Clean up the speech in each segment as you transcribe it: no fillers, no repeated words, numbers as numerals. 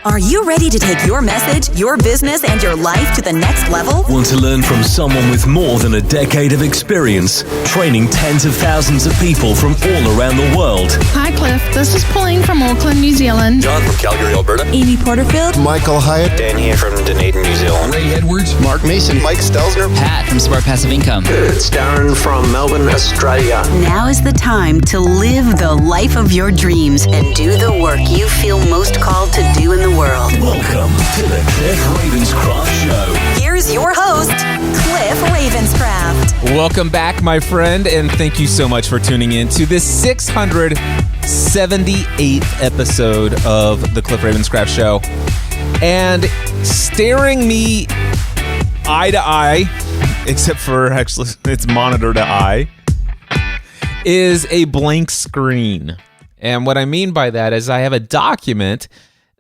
Are you ready to take your message, your business, and your life to the next level? Want to learn from someone with more than a decade of experience, training tens of thousands of people from all around the world? Hi, Cliff. This is Pauline from Auckland, New Zealand. John from Calgary, Alberta. Amy Porterfield. Michael Hyatt. Dan here from Dunedin, New Zealand. Ray Edwards. Mark Mason. Mike Stelzner. Pat from Smart Passive Income. It's Darren from Melbourne, Australia. Now is the time to live the life of your dreams and do the work you feel most called to do in the world. Welcome to the Cliff Ravenscraft Show. Here's your host, Cliff Ravenscraft. Welcome back, my friend, and thank you so much for tuning in to this 678th episode of the Cliff Ravenscraft Show. And staring me eye to eye, except for actually it's monitor to eye, is a blank screen. And what I mean by that is I have a document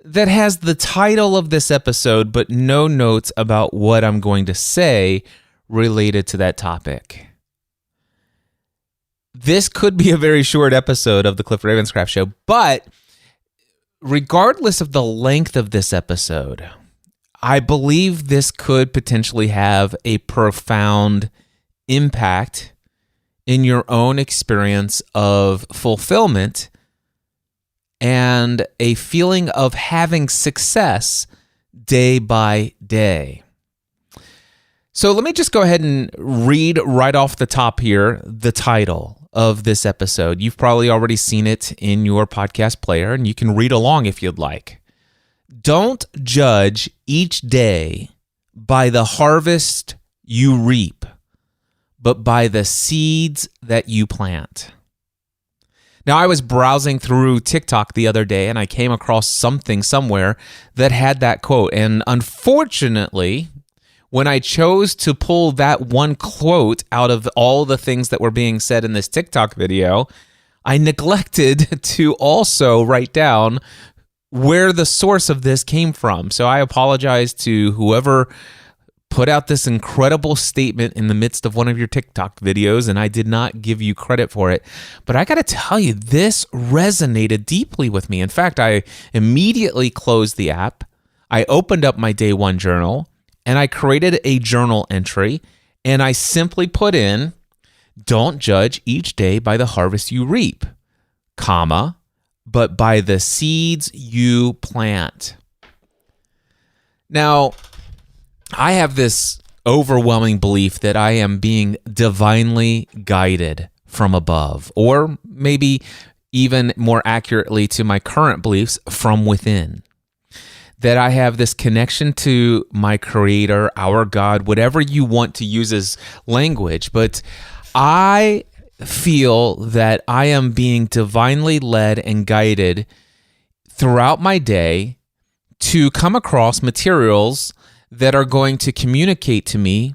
that has the title of this episode, but no notes about what I'm going to say related to that topic. This could be a very short episode of the Cliff Ravenscraft Show, but regardless of the length of this episode, I believe this could potentially have a profound impact in your own experience of fulfillment and a feeling of having success day by day. So let me just go ahead and read right off the top here the title of this episode. You've probably already seen it in your podcast player, and you can read along if you'd like. Don't judge each day by the harvest you reap, but by the seeds that you plant. Now, I was browsing through TikTok the other day, and I came across something somewhere that had that quote. And unfortunately, when I chose to pull that one quote out of all the things that were being said in this TikTok video, I neglected to also write down where the source of this came from. So I apologize to whoever put out this incredible statement in the midst of one of your TikTok videos, and I did not give you credit for it. But I got to tell you, this resonated deeply with me. In fact, I immediately closed the app. I opened up my day one journal, and I created a journal entry, and I simply put in, don't judge each day by the harvest you reap, comma, but by the seeds you plant. Now, I have this overwhelming belief that I am being divinely guided from above, or maybe even more accurately to my current beliefs, from within. That I have this connection to my Creator, our God, whatever you want to use as language, but I feel that I am being divinely led and guided throughout my day to come across materials that are going to communicate to me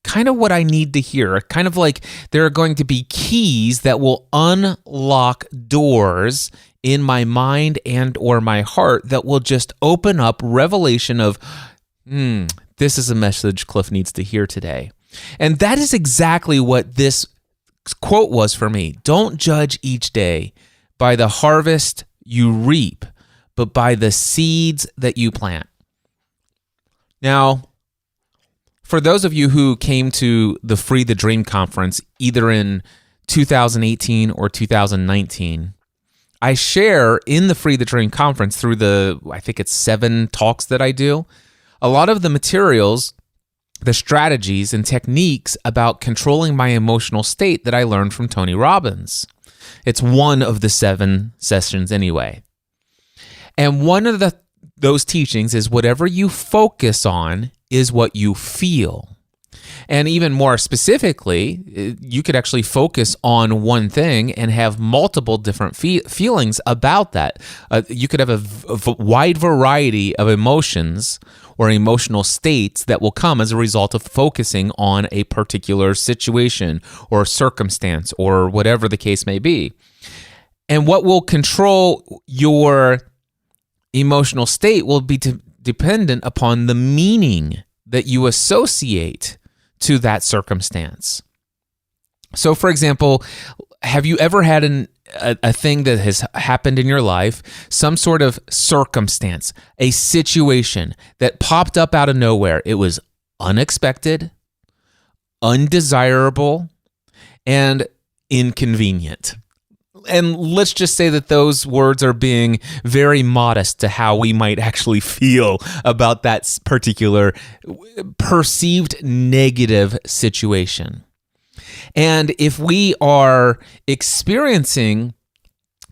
kind of what I need to hear. Kind of like there are going to be keys that will unlock doors in my mind and or my heart that will just open up revelation of, this is a message Cliff needs to hear today. And that is exactly what this quote was for me. Don't judge each day by the harvest you reap, but by the seeds that you plant. Now, for those of you who came to the Free the Dream conference either in 2018 or 2019, I share in the Free the Dream conference through I think it's 7 talks that I do, a lot of the materials, the strategies and techniques about controlling my emotional state that I learned from Tony Robbins. It's one of the 7 sessions anyway. And one of those teachings is whatever you focus on is what you feel. And even more specifically, you could actually focus on one thing and have multiple different feelings about that. You could have a wide variety of emotions or emotional states that will come as a result of focusing on a particular situation or circumstance or whatever the case may be. And what will control your emotional state will be dependent upon the meaning that you associate to that circumstance. So, for example, have you ever had a thing that has happened in your life, some sort of circumstance, a situation that popped up out of nowhere. It was unexpected, undesirable, and inconvenient. And let's just say that those words are being very modest to how we might actually feel about that particular perceived negative situation. And if we are experiencing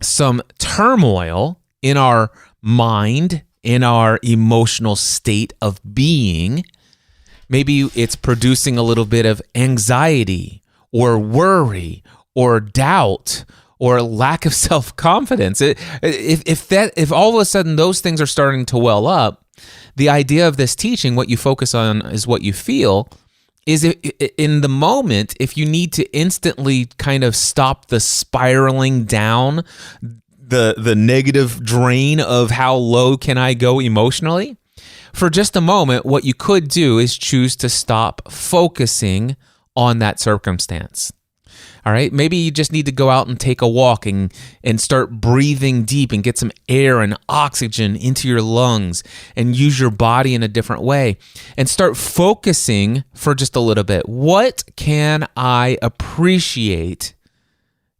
some turmoil in our mind, in our emotional state of being, maybe it's producing a little bit of anxiety or worry or doubt or lack of self-confidence. If all of a sudden those things are starting to well up, the idea of this teaching, what you focus on is what you feel, is in the moment, if you need to instantly kind of stop the spiraling down, the negative drain of how low can I go emotionally, for just a moment, what you could do is choose to stop focusing on that circumstance. All right, maybe you just need to go out and take a walk and start breathing deep and get some air and oxygen into your lungs and use your body in a different way and start focusing for just a little bit. What can I appreciate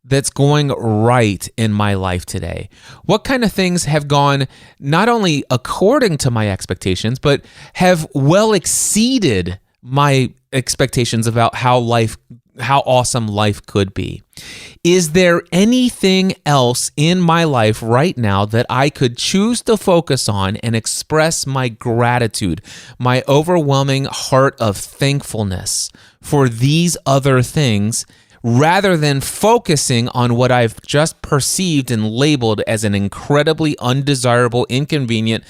that's going right in my life today? What kind of things have gone not only according to my expectations, but have well exceeded my expectations about how awesome life could be? Is there anything else in my life right now that I could choose to focus on and express my gratitude, my overwhelming heart of thankfulness for these other things, rather than focusing on what I've just perceived and labeled as an incredibly undesirable, inconvenient,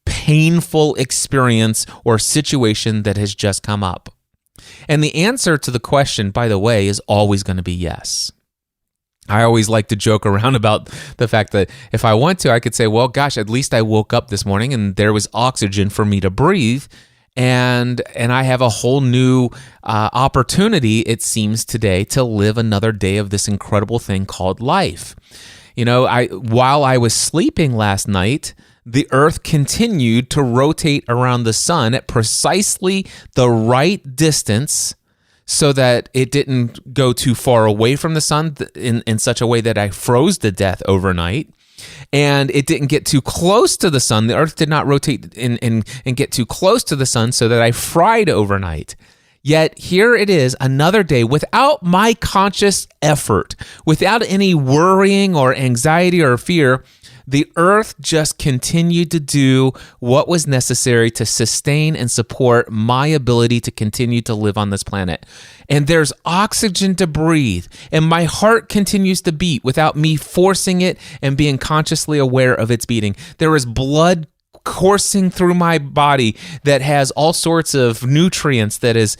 painful experience or situation that has just come up? And the answer to the question, by the way, is always going to be yes. I always like to joke around about the fact that if I want to, I could say, well, gosh, at least I woke up this morning and there was oxygen for me to breathe. And I have a whole new opportunity, it seems today, to live another day of this incredible thing called life. You know, while I was sleeping last night, the earth continued to rotate around the sun at precisely the right distance so that it didn't go too far away from the sun in such a way that I froze to death overnight. And it didn't get too close to the sun. The earth did not rotate and get too close to the sun so that I fried overnight. Yet here it is, another day without my conscious effort, without any worrying or anxiety or fear. The earth just continued to do what was necessary to sustain and support my ability to continue to live on this planet. And there's oxygen to breathe, and my heart continues to beat without me forcing it and being consciously aware of its beating. There is blood coursing through my body that has all sorts of nutrients that is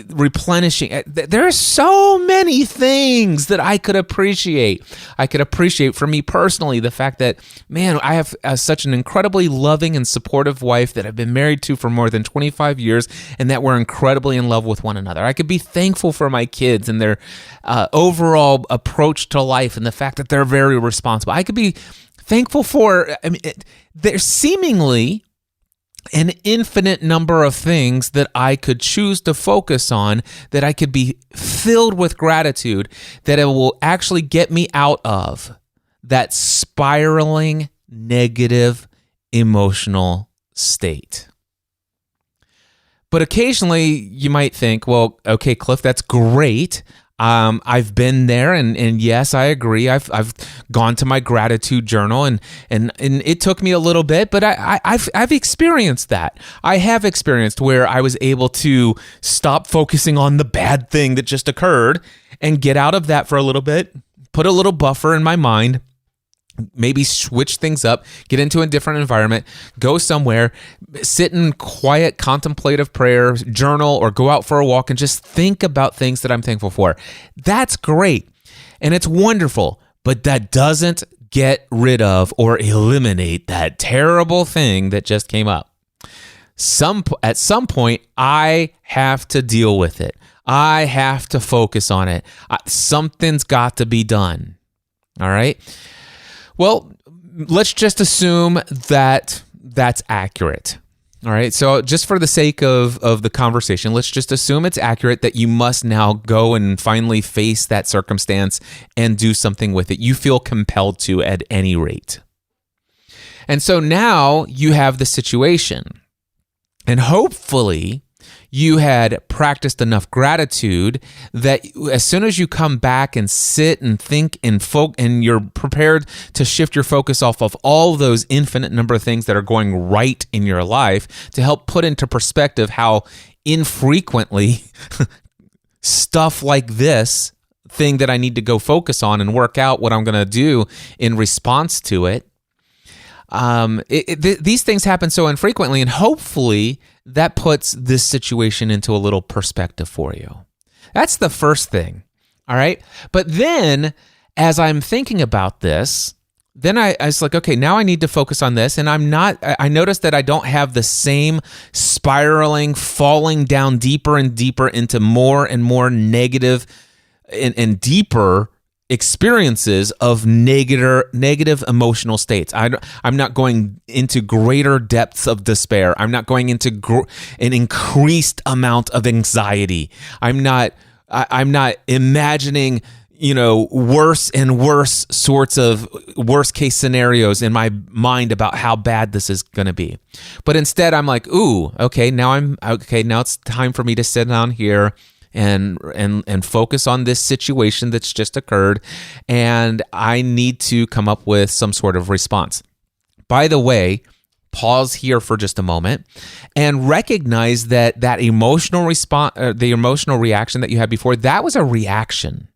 replenishing. There are so many things that I could appreciate. I could appreciate, for me personally, the fact that, man, I have such an incredibly loving and supportive wife that I've been married to for more than 25 years, and that we're incredibly in love with one another. I could be thankful for my kids and their overall approach to life and the fact that they're very responsible. I could be thankful for, there's seemingly an infinite number of things that I could choose to focus on, that I could be filled with gratitude, that it will actually get me out of that spiraling negative emotional state. But occasionally you might think, well, okay, Cliff, that's great. I've been there, and yes, I agree. I've gone to my gratitude journal, and it took me a little bit, but I've experienced that. I have experienced where I was able to stop focusing on the bad thing that just occurred and get out of that for a little bit, put a little buffer in my mind, maybe switch things up, get into a different environment, go somewhere, sit in quiet contemplative prayer, journal, or go out for a walk and just think about things that I'm thankful for. That's great. And it's wonderful, but that doesn't get rid of or eliminate that terrible thing that just came up. At some point, I have to deal with it. I have to focus on it. Something's got to be done. All right. Well, let's just assume that that's accurate. All right. So just for the sake of the conversation, let's just assume it's accurate that you must now go and finally face that circumstance and do something with it. You feel compelled to at any rate. And so now you have the situation. And hopefully you had practiced enough gratitude that as soon as you come back and sit and think and you're prepared to shift your focus off of all those infinite number of things that are going right in your life to help put into perspective how infrequently stuff like this thing that I need to go focus on and work out what I'm going to do in response to it. These things happen so infrequently, and hopefully that puts this situation into a little perspective for you. That's the first thing, all right? But then, as I'm thinking about this, then I was like, okay, now I need to focus on this, and I noticed that I don't have the same spiraling, falling down deeper and deeper into more and more negative and deeper experiences of negative emotional states. I'm not going into greater depths of despair. I'm not going into an increased amount of anxiety. I'm not imagining, worse and worse sorts of worst case scenarios in my mind about how bad this is going to be. But instead I'm like, ooh, okay, now it's time for me to sit down here and focus on this situation that's just occurred, and I need to come up with some sort of response. By the way, pause here for just a moment and recognize that emotional response, the emotional reaction that you had before, that was a reaction.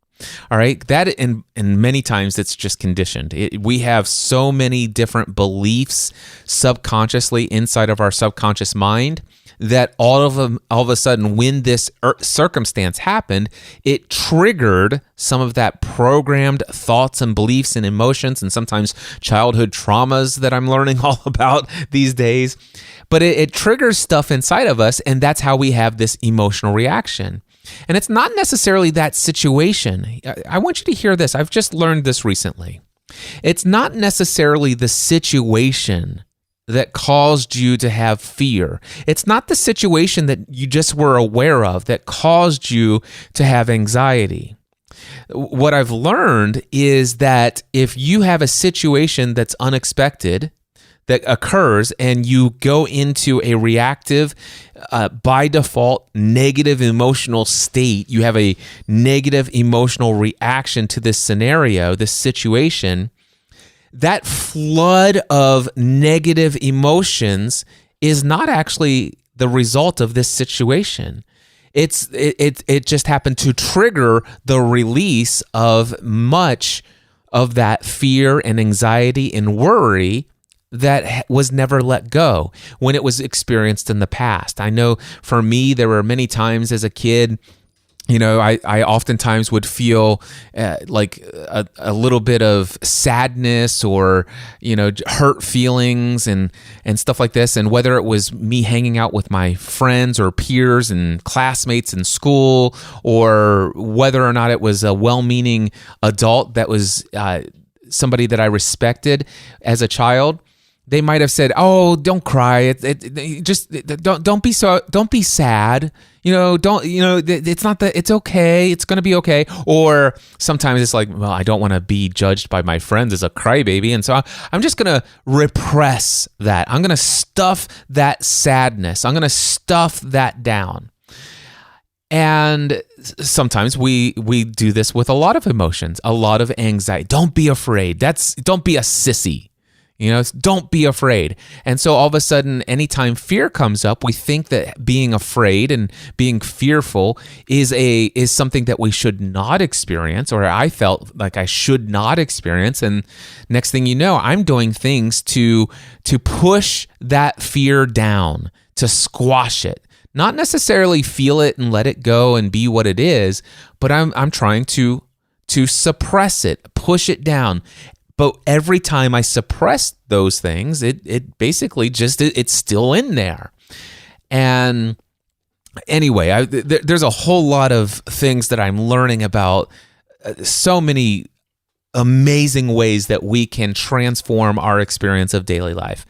All right, that and many times it's just conditioned. We have so many different beliefs subconsciously inside of our subconscious mind that all of a sudden, when this circumstance happened, it triggered some of that programmed thoughts and beliefs and emotions, and sometimes childhood traumas that I'm learning all about these days. But it triggers stuff inside of us, and that's how we have this emotional reaction. And it's not necessarily that situation. I want you to hear this. I've just learned this recently. It's not necessarily the situation that caused you to have fear. It's not the situation that you just were aware of that caused you to have anxiety. What I've learned is that if you have a situation that's unexpected, that occurs, and you go into a reactive, by default, negative emotional state, you have a negative emotional reaction to this scenario, this situation, that flood of negative emotions is not actually the result of this situation. It just happened to trigger the release of much of that fear and anxiety and worry that was never let go when it was experienced in the past. I know for me, there were many times as a kid, I oftentimes would feel like a little bit of sadness or, hurt feelings and stuff like this. And whether it was me hanging out with my friends or peers and classmates in school, or whether or not it was a well-meaning adult that was somebody that I respected as a child, they might have said, "Oh, don't cry. Don't be sad. It's not that. It's okay. It's gonna be okay." Or sometimes it's like, "Well, I don't want to be judged by my friends as a crybaby, and so I'm just gonna repress that. I'm gonna stuff that sadness. I'm gonna stuff that down." And sometimes we do this with a lot of emotions, a lot of anxiety. Don't be afraid. Don't be a sissy. Don't be afraid. And so all of a sudden, anytime fear comes up, we think that being afraid and being fearful is something that we should not experience, or I felt like I should not experience. And next thing you know, I'm doing things to push that fear down, to squash it. Not necessarily feel it and let it go and be what it is, but I'm trying to suppress it, push it down. But every time I suppress those things, it basically just, it's still in there. And anyway, there's a whole lot of things that I'm learning about so many amazing ways that we can transform our experience of daily life.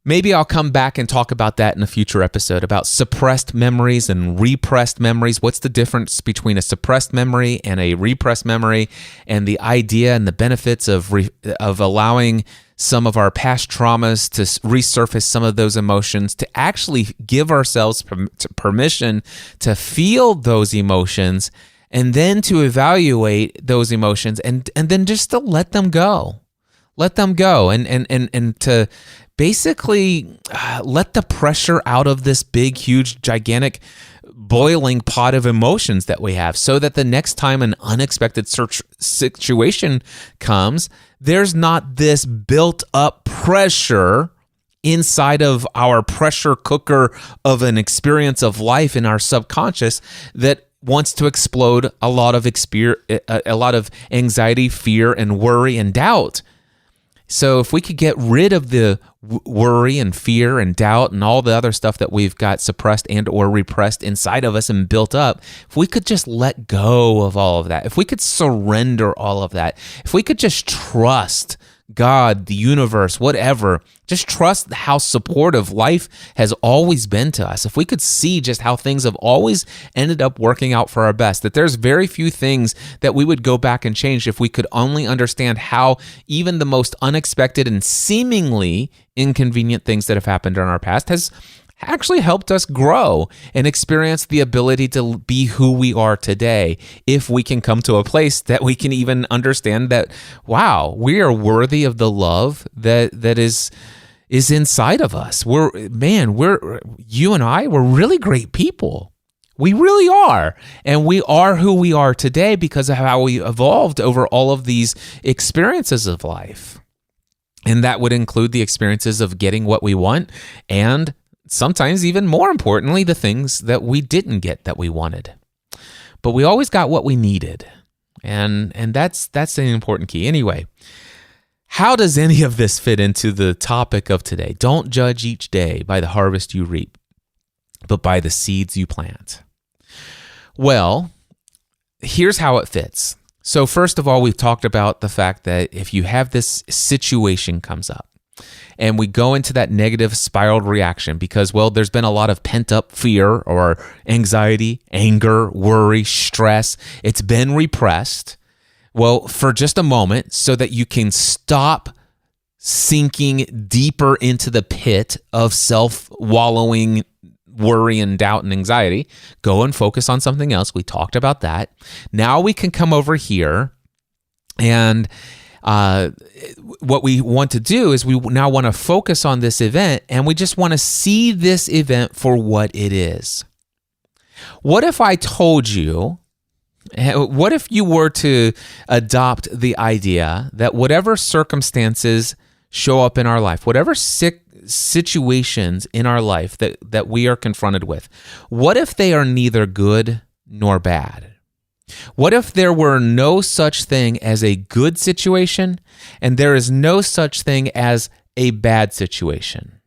Maybe I'll come back and talk about that in a future episode, about suppressed memories and repressed memories. What's the difference between a suppressed memory and a repressed memory, and the idea and the benefits of allowing some of our past traumas to resurface some of those emotions, to actually give ourselves permission to feel those emotions, and then to evaluate those emotions, and then just to let them go. Let them go, and to basically let the pressure out of this big, huge, gigantic, boiling pot of emotions that we have, so that the next time an unexpected situation comes, there's not this built-up pressure inside of our pressure cooker of an experience of life in our subconscious that wants to explode a lot of anxiety, fear, and worry and doubt. So if we could get rid of the worry and fear and doubt and all the other stuff that we've got suppressed and or repressed inside of us and built up, if we could just let go of all of that, if we could surrender all of that, if we could just trust God, the universe, whatever, just trust how supportive life has always been to us. If we could see just how things have always ended up working out for our best, that there's very few things that we would go back and change if we could only understand how even the most unexpected and seemingly inconvenient things that have happened in our past has actually helped us grow and experience the ability to be who we are today. If we can come to a place that we can even understand that, wow, we are worthy of the love that is inside of us. We're you and I, we're really great people. We really are. And we are who we are today because of how we evolved over all of these experiences of life. And that would include the experiences of getting what we want, and sometimes even more importantly, the things that we didn't get that we wanted. But we always got what we needed. And that's an important key. Anyway, how does any of this fit into the topic of today? Don't judge each day by the harvest you reap, but by the seeds you plant. Well, here's how it fits. So first of all, we've talked about the fact that if you have this situation comes up, and we go into that negative spiraled reaction because, well, there's been a lot of pent-up fear or anxiety, anger, worry, stress. It's been repressed. Well, for just a moment, so that you can stop sinking deeper into the pit of self-wallowing worry and doubt and anxiety, go and focus on something else. We talked about that. Now we can come over here, and what we want to do is we now want to focus on this event, and we just want to see this event for what it is. What if I told you, what if you were to adopt the idea that whatever circumstances show up in our life, whatever situations in our life that we are confronted with, what if they are neither good nor bad? What if there were no such thing as a good situation, and there is no such thing as a bad situation?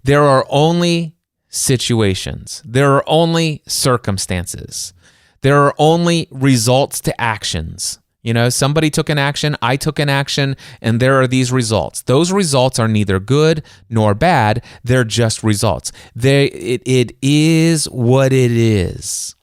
There are only situations. There are only circumstances. There are only results to actions. You know, somebody took an action, I took an action, and there are these results. Those results are neither good nor bad. They're just results. It is what it is.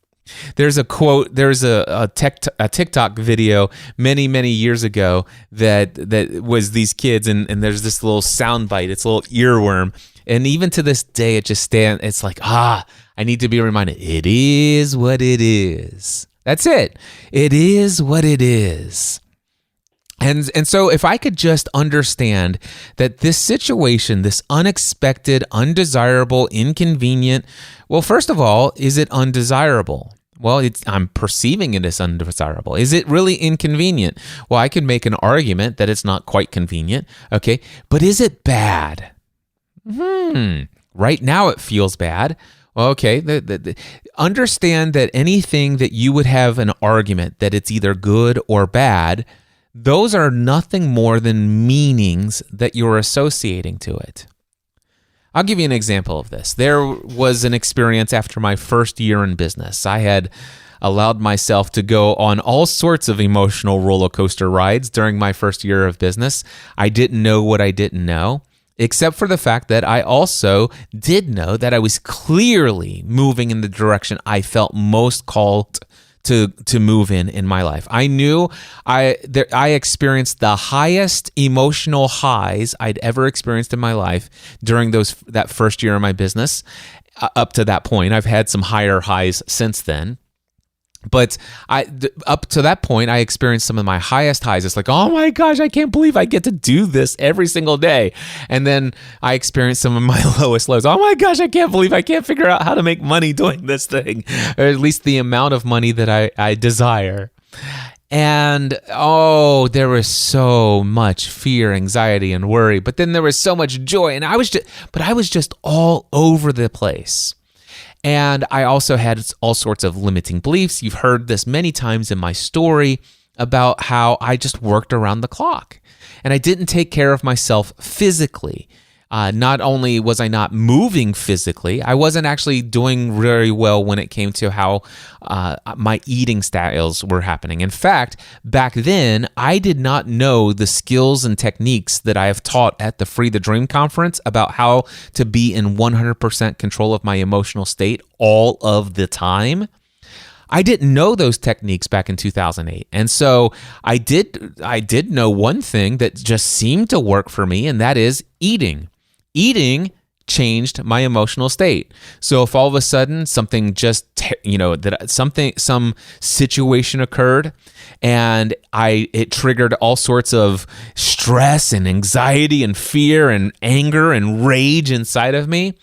There's a quote, there's a TikTok video many years ago that was these kids, and there's this little sound bite, it's a little earworm. And even to this day, it's like, I need to be reminded, it is what it is. That's it. It is what it is. And so if I could just understand that this situation, this unexpected, undesirable, inconvenient, well, first of all, is it undesirable? Well, I'm perceiving it as undesirable. Is it really inconvenient? Well, I could make an argument that it's not quite convenient, okay? But is it bad? Right now it feels bad. Well, okay, understand that anything that you would have an argument that it's either good or bad, those are nothing more than meanings that you're associating to it. I'll give you an example of this. There was an experience after my first year in business. I had allowed myself to go on all sorts of emotional roller coaster rides during my first year of business. I didn't know what I didn't know, except for the fact that I also did know that I was clearly moving in the direction I felt most called to move in my life. I knew I experienced the highest emotional highs I'd ever experienced in my life during that first year of my business. Up to that point, I've had some higher highs since then. But up to that point, I experienced some of my highest highs. It's like, oh my gosh, I can't believe I get to do this every single day. And then I experienced some of my lowest lows. Oh my gosh, I can't believe I can't figure out how to make money doing this thing, or at least the amount of money that I desire. And there was so much fear, anxiety, and worry. But then there was so much joy, and I was just all over the place. And I also had all sorts of limiting beliefs. You've heard this many times in my story about how I just worked around the clock and I didn't take care of myself physically. Not only was I not moving physically, I wasn't actually doing very well when it came to how my eating styles were happening. In fact, back then, I did not know the skills and techniques that I have taught at the Free the Dream conference about how to be in 100% control of my emotional state all of the time. I didn't know those techniques back in 2008. And so I did know one thing that just seemed to work for me, and that is eating. Eating changed my emotional state. So if all of a sudden something some situation occurred and it triggered all sorts of stress and anxiety and fear and anger and rage inside of me,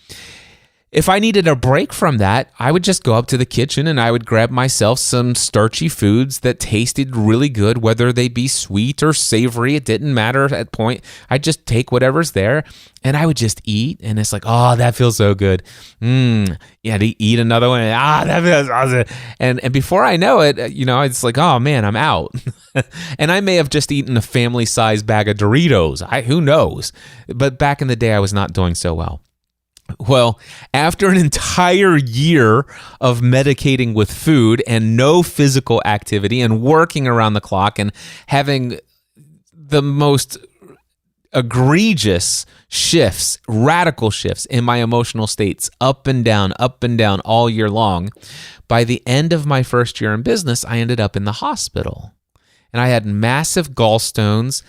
if I needed a break from that, I would just go up to the kitchen and I would grab myself some starchy foods that tasted really good, whether they be sweet or savory. It didn't matter at that point. I'd just take whatever's there and I would just eat. And it's like, oh, that feels so good. Yeah, to eat another one. That feels awesome. And before I know it, it's like, oh man, I'm out. And I may have just eaten a family-sized bag of Doritos. Who knows? But back in the day, I was not doing so well. Well, after an entire year of medicating with food and no physical activity and working around the clock and having the most egregious shifts, radical shifts in my emotional states, up and down all year long, by the end of my first year in business, I ended up in the hospital. And I had massive gallstones,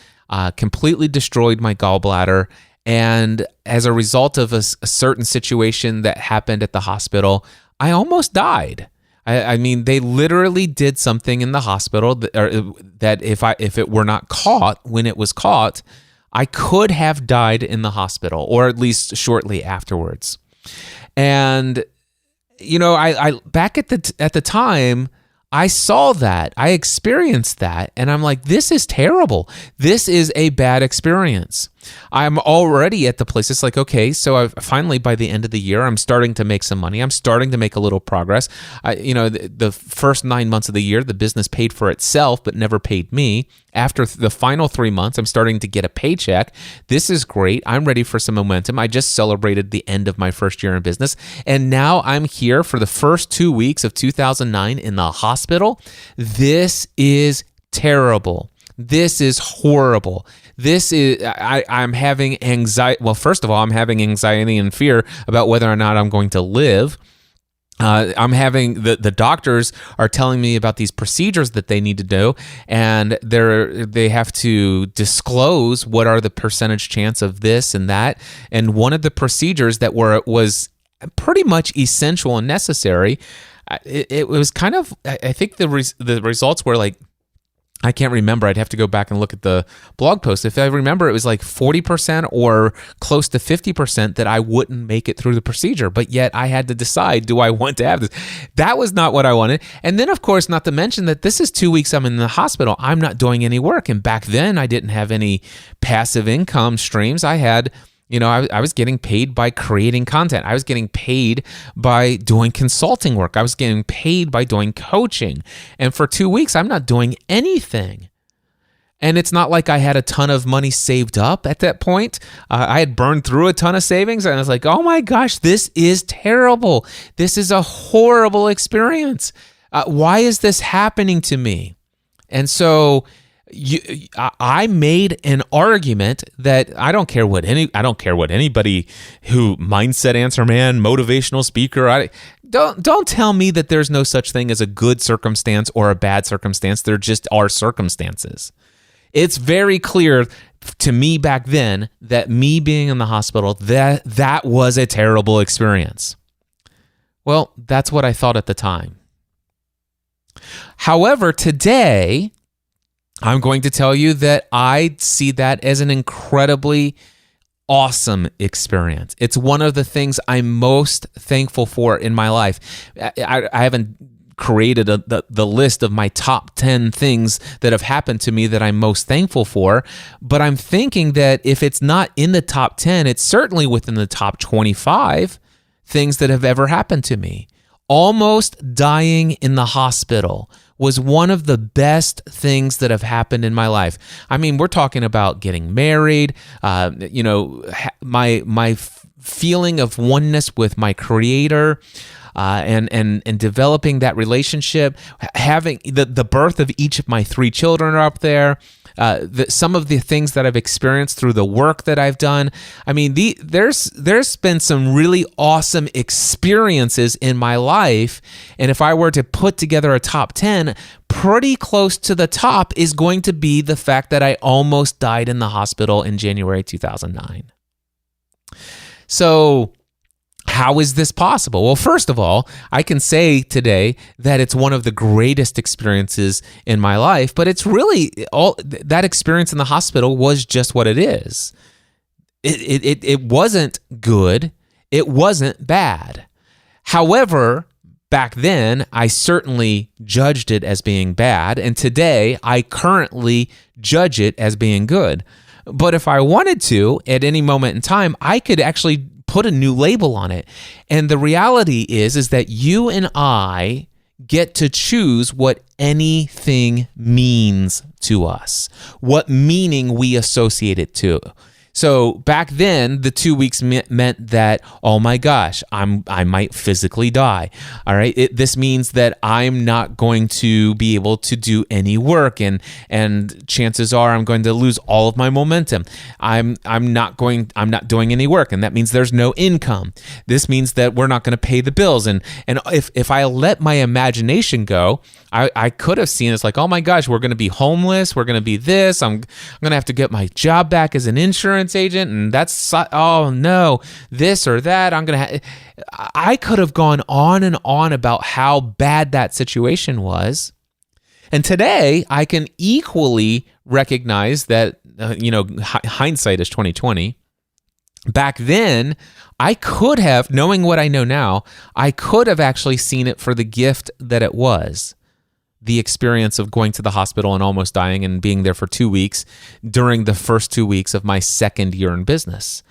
completely destroyed my gallbladder. And as a result of a certain situation that happened at the hospital, I almost died. I mean, they literally did something in the hospital that if it were not caught when it was caught, I could have died in the hospital, or at least shortly afterwards. And I back at the time, I saw that, I experienced that, and I'm like, this is terrible. This is a bad experience. I'm already at the place. It's like, okay, so I've finally, by the end of the year, I'm starting to make some money. I'm starting to make a little progress. The first 9 months of the year, the business paid for itself, but never paid me. After the final 3 months, I'm starting to get a paycheck. This is great. I'm ready for some momentum. I just celebrated the end of my first year in business, and now I'm here for the first 2 weeks of 2009 in the hospital. This is terrible. This is horrible. I'm having anxiety. Well, first of all, I'm having anxiety and fear about whether or not I'm going to live. I'm having the doctors are telling me about these procedures that they need to do, and they have to disclose what are the percentage chance of this and that. And one of the procedures that was pretty much essential and necessary, it was kind of, I think the results were like, I can't remember. I'd have to go back and look at the blog post. If I remember, it was like 40% or close to 50% that I wouldn't make it through the procedure. But yet I had to decide, do I want to have this? That was not what I wanted. And then, of course, not to mention that this is 2 weeks I'm in the hospital. I'm not doing any work. And back then, I didn't have any passive income streams. I had... I was getting paid by creating content. I was getting paid by doing consulting work. I was getting paid by doing coaching. And for 2 weeks, I'm not doing anything. And it's not like I had a ton of money saved up at that point. I had burned through a ton of savings, and I was like, oh my gosh, this is terrible. This is a horrible experience. Why is this happening to me? And so I made an argument that I don't care what anybody who mindset answer man, motivational speaker, don't tell me that there's no such thing as a good circumstance or a bad circumstance. There just are circumstances. It's very clear to me back then that me being in the hospital, that was a terrible experience. Well, that's what I thought at the time. However, today, I'm going to tell you that I see that as an incredibly awesome experience. It's one of the things I'm most thankful for in my life. I haven't created the list of my top 10 things that have happened to me that I'm most thankful for, but I'm thinking that if it's not in the top 10, it's certainly within the top 25 things that have ever happened to me. Almost dying in the hospital was one of the best things that have happened in my life. I mean, we're talking about getting married, my feeling of oneness with my Creator, and developing that relationship, having the birth of each of my 3 children are up there. Some of the things that I've experienced through the work that I've done. I mean, there's been some really awesome experiences in my life, and if I were to put together a top 10, pretty close to the top is going to be the fact that I almost died in the hospital in January 2009. So, how is this possible? Well, first of all, I can say today that it's one of the greatest experiences in my life, but it's really all that experience in the hospital was just what it is. It wasn't good. It wasn't bad. However, back then, I certainly judged it as being bad, and today I currently judge it as being good. But if I wanted to, at any moment in time, I could actually put a new label on it. And the reality is that you and I get to choose what anything means to us, what meaning we associate it to. So back then, the 2 weeks meant that, oh my gosh, I might physically die. All right, this means that I'm not going to be able to do any work, and chances are I'm going to lose all of my momentum. I'm not doing any work, and that means there's no income. This means that we're not going to pay the bills, and if I let my imagination go, I could have seen it's like, oh my gosh, we're going to be homeless, we're going to be this, I'm going to have to get my job back as an insurance agent, and that's, oh no, this or that. I could have gone on and on about how bad that situation was. And today I can equally recognize that, hindsight is 2020. Back then, I could have, knowing what I know now, I could have actually seen it for the gift that it was. The experience of going to the hospital and almost dying and being there for 2 weeks during the first 2 weeks of my second year in business.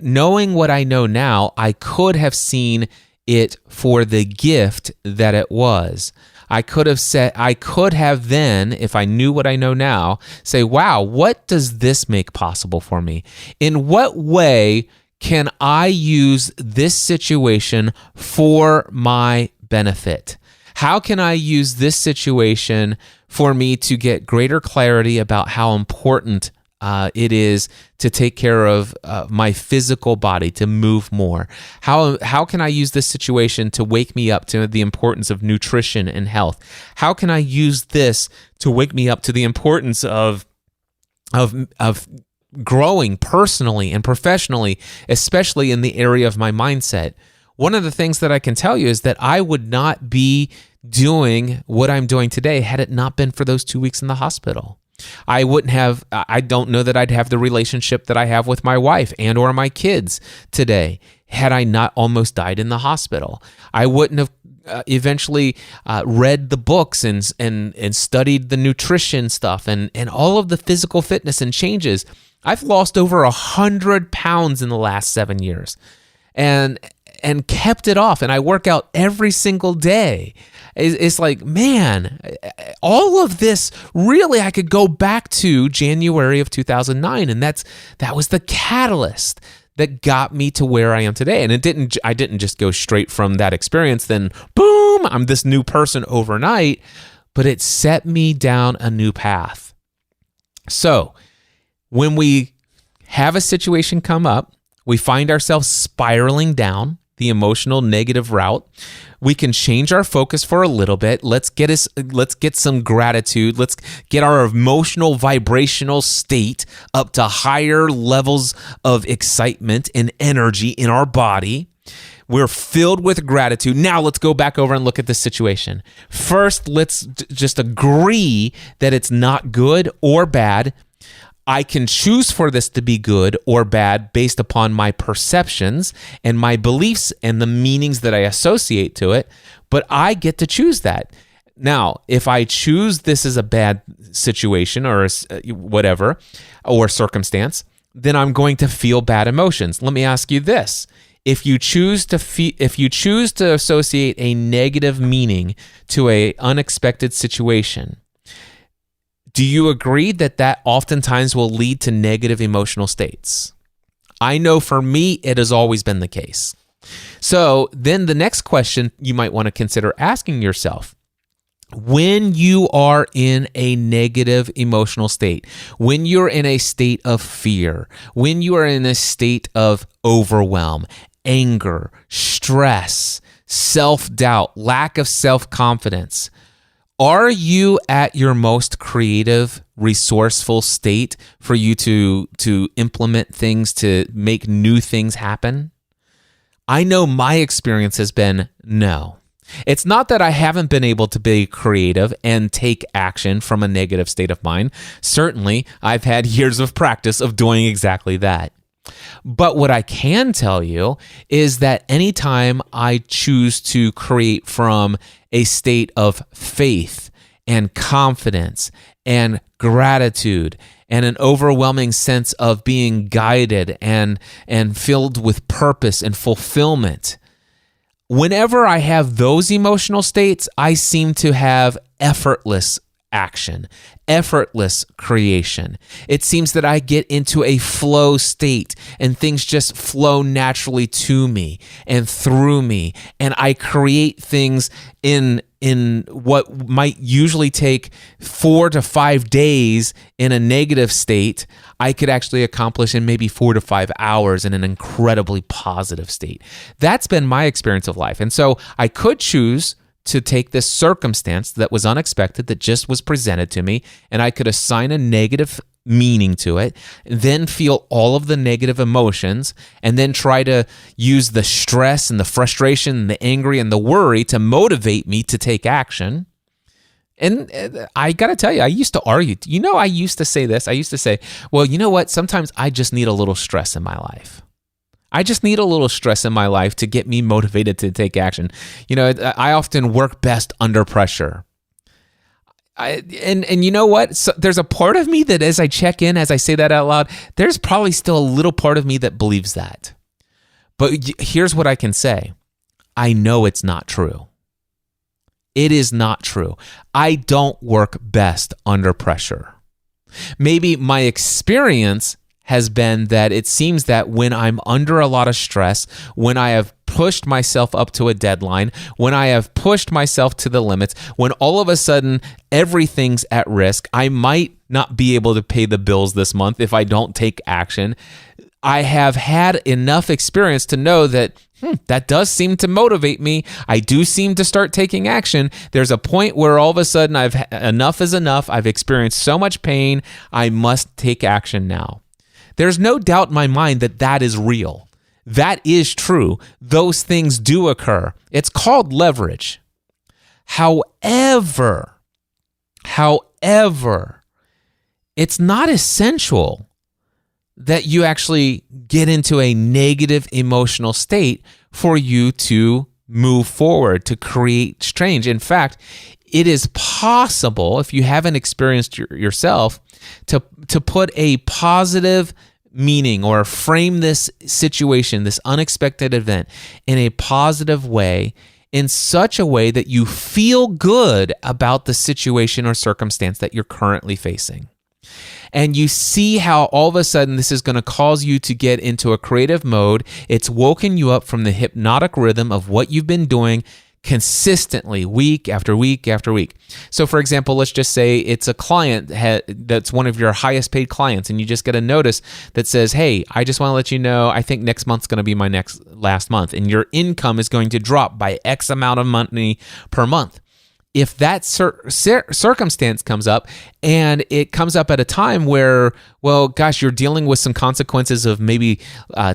Knowing what I know now, I could have seen it for the gift that it was. I could have then, if I knew what I know now, say, wow, what does this make possible for me? In what way can I use this situation for my benefit? How can I use this situation for me to get greater clarity about how important it is to take care of my physical body, to move more? How can I use this situation to wake me up to the importance of nutrition and health? How can I use this to wake me up to the importance of growing personally and professionally, especially in the area of my mindset? One of the things that I can tell you is that I would not be doing what I'm doing today had it not been for those 2 weeks in the hospital. I don't know that I'd have the relationship that I have with my wife and or my kids today had I not almost died in the hospital. I wouldn't have eventually read the books and studied the nutrition stuff and all of the physical fitness and changes. I've lost over 100 pounds in the last 7 years. And kept it off, and I work out every single day. It's like, man, all of this, really, I could go back to January of 2009, and that was the catalyst. that got me to where I am today. And I didn't just go straight from that experience, then boom, I'm this new person overnight, but it set me down a new path. So when we have a situation come up, we find ourselves spiraling down the emotional negative route, we can change our focus for a little bit. Let's get some gratitude. Let's get our emotional vibrational state up to higher levels of excitement and energy in our body. We're filled with gratitude. Now let's go back over and look at this situation. First, let's just agree that it's not good or bad. I can choose for this to be good or bad based upon my perceptions and my beliefs and the meanings that I associate to it, but I get to choose that. Now, if I choose this as a bad situation or whatever, or circumstance, then I'm going to feel bad emotions. Let me ask you this. If you choose to associate a negative meaning to an unexpected situation, do you agree that oftentimes will lead to negative emotional states? I know for me, it has always been the case. So then the next question you might want to consider asking yourself, when you are in a negative emotional state, when you're in a state of fear, when you are in a state of overwhelm, anger, stress, self-doubt, lack of self-confidence, are you at your most creative, resourceful state for you to implement things, to make new things happen? I know my experience has been no. It's not that I haven't been able to be creative and take action from a negative state of mind. Certainly, I've had years of practice of doing exactly that. But what I can tell you is that anytime I choose to create from a state of faith and confidence and gratitude and an overwhelming sense of being guided and filled with purpose and fulfillment, whenever I have those emotional states, I seem to have effortless action, effortless creation. It seems that I get into a flow state and things just flow naturally to me and through me, and I create things in what might usually take 4 to 5 days in a negative state, I could actually accomplish in maybe 4 to 5 hours in an incredibly positive state. That's been my experience of life. And so I could choose to take this circumstance that was unexpected, that just was presented to me, and I could assign a negative meaning to it, then feel all of the negative emotions, and then try to use the stress and the frustration and the angry and the worry to motivate me to take action. And I got to tell you, I used to argue. I used to say this. I used to say, well, you know what? Sometimes I just need a little stress in my life. I just need a little stress in my life to get me motivated to take action. I often work best under pressure. And you know what? So there's a part of me that as I check in, as I say that out loud, there's probably still a little part of me that believes that. But here's what I can say. I know it's not true. It is not true. I don't work best under pressure. Maybe my experience has been that it seems that when I'm under a lot of stress, when I have pushed myself up to a deadline, when I have pushed myself to the limits, when all of a sudden everything's at risk, I might not be able to pay the bills this month if I don't take action. I have had enough experience to know that that does seem to motivate me. I do seem to start taking action. There's a point where all of a sudden enough is enough. I've experienced so much pain. I must take action now. There's no doubt in my mind that is real. That is true. Those things do occur. It's called leverage. However, it's not essential that you actually get into a negative emotional state for you to move forward, to create change. In fact, it is possible, if you haven't experienced yourself, to put a positive meaning or frame this situation, this unexpected event, in a positive way, in such a way that you feel good about the situation or circumstance that you're currently facing. And you see how all of a sudden this is going to cause you to get into a creative mode. It's woken you up from the hypnotic rhythm of what you've been doing consistently week after week after week. So for example, let's just say it's a client that's one of your highest paid clients, and you just get a notice that says, hey, I just want to let you know, I think next month's going to be my last month, and your income is going to drop by X amount of money per month. If that circumstance comes up, and it comes up at a time where, well, gosh, you're dealing with some consequences of maybe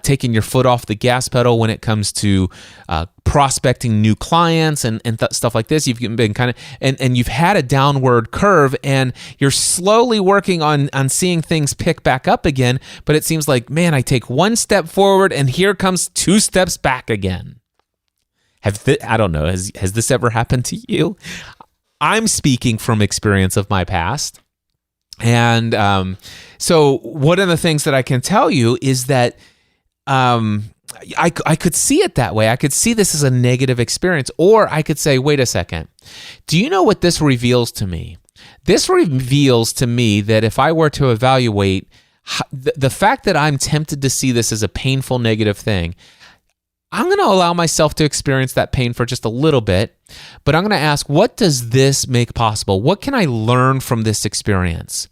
taking your foot off the gas pedal when it comes to prospecting new clients and stuff like this. You've been kind of, and you've had a downward curve, and you're slowly working on seeing things pick back up again. But it seems like, man, I take one step forward, and here comes 2 steps back again. I don't know, has this ever happened to you? I'm speaking from experience of my past. And so one of the things that I can tell you is that I could see it that way. I could see this as a negative experience. Or I could say, wait a second. Do you know what this reveals to me? This reveals to me that if I were to evaluate the fact that I'm tempted to see this as a painful negative thing, I'm going to allow myself to experience that pain for just a little bit, but I'm going to ask, what does this make possible? What can I learn from this experience?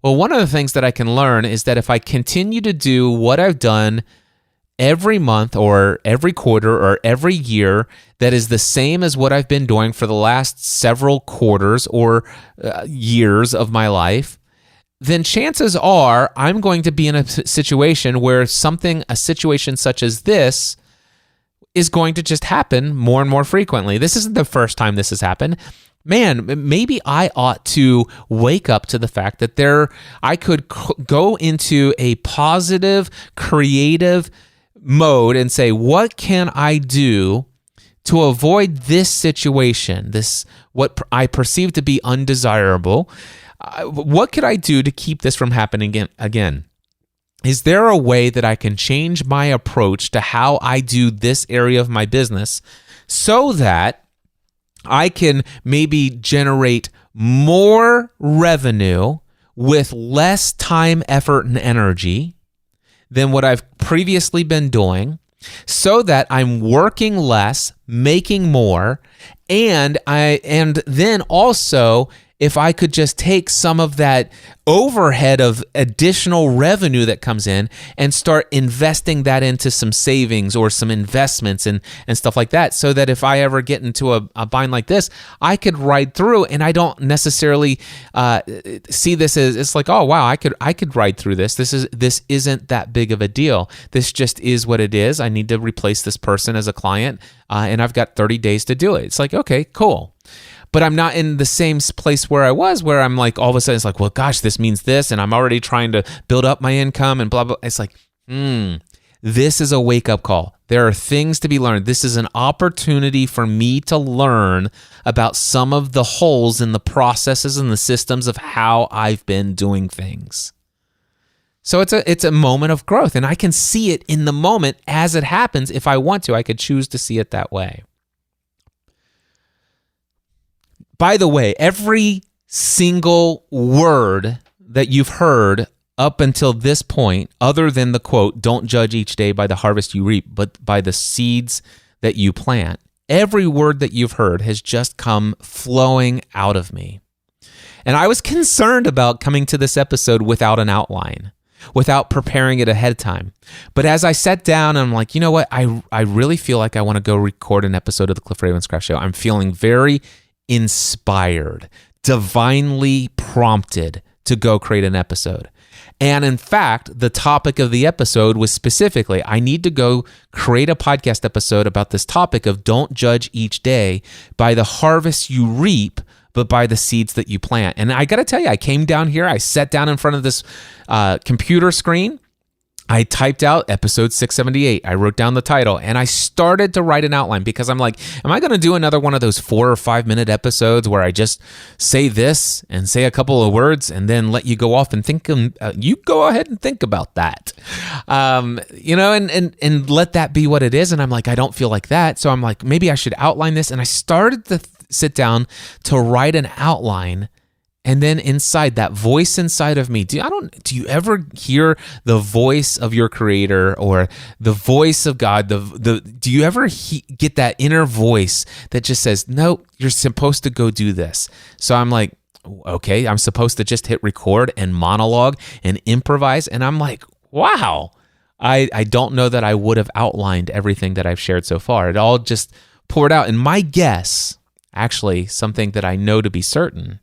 Well, one of the things that I can learn is that if I continue to do what I've done every month or every quarter or every year that is the same as what I've been doing for the last several quarters or years of my life, then chances are I'm going to be in a situation where a situation such as this is going to just happen more and more frequently. This isn't the first time this has happened. Man, maybe I ought to wake up to the fact that I could go into a positive, creative mode and say, what can I do to avoid this situation, what I perceive to be undesirable? What could I do to keep this from happening again? Is there a way that I can change my approach to how I do this area of my business so that I can maybe generate more revenue with less time, effort, and energy than what I've previously been doing, so that I'm working less, making more, and then also, if I could just take some of that overhead of additional revenue that comes in and start investing that into some savings or some investments and stuff like that, so that if I ever get into a bind like this, I could ride through, and I don't necessarily see this as, it's like, oh wow, I could ride through this. This isn't that big of a deal. This just is what it is. I need to replace this person as a client, and I've got 30 days to do it. It's like, okay, cool. But I'm not in the same place where I was, where I'm like, all of a sudden it's like, well, gosh, this means this, and I'm already trying to build up my income and blah, blah. It's like, this is a wake-up call. There are things to be learned. This is an opportunity for me to learn about some of the holes in the processes and the systems of how I've been doing things. So it's a moment of growth, and I can see it in the moment as it happens. If I want to, I could choose to see it that way. By the way, every single word that you've heard up until this point, other than the quote, don't judge each day by the harvest you reap, but by the seeds that you plant, every word that you've heard has just come flowing out of me. And I was concerned about coming to this episode without an outline, without preparing it ahead of time. But as I sat down, I'm like, you know what? I really feel like I want to go record an episode of the Cliff Ravenscraft Show. I'm feeling very inspired, divinely prompted to go create an episode. And in fact, the topic of the episode was specifically, I need to go create a podcast episode about this topic of don't judge each day by the harvest you reap, but by the seeds that you plant. And I got to tell you, I came down here, I sat down in front of this computer screen, I typed out episode 678. I wrote down the title, and I started to write an outline because I'm like, am I going to do another one of those 4 or 5 minute episodes where I just say this and say a couple of words and then let you go off and think, you go ahead and think about that, and let that be what it is. And I'm like, I don't feel like that. So I'm like, maybe I should outline this. And I started to sit down to write an outline. And then inside, that voice inside of me, do you ever hear the voice of your creator or the voice of God? Do you ever get that inner voice that just says, no, you're supposed to go do this? So I'm like, okay, I'm supposed to just hit record and monologue and improvise. And I'm like, wow, I don't know that I would have outlined everything that I've shared so far. It all just poured out. And my guess, actually, something that I know to be certain,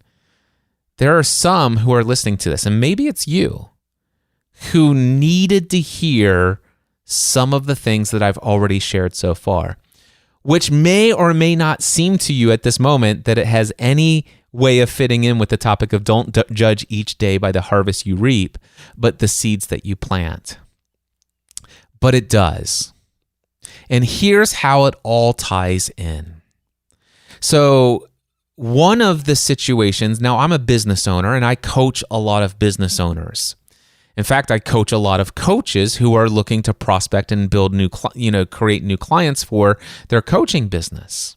there are some who are listening to this, and maybe it's you, who needed to hear some of the things that I've already shared so far, which may or may not seem to you at this moment that it has any way of fitting in with the topic of don't judge each day by the harvest you reap, but the seeds that you plant. But it does. And here's how it all ties in. So one of the situations, now I'm a business owner and I coach a lot of business owners. In fact, I coach a lot of coaches who are looking to prospect and build create new clients for their coaching business.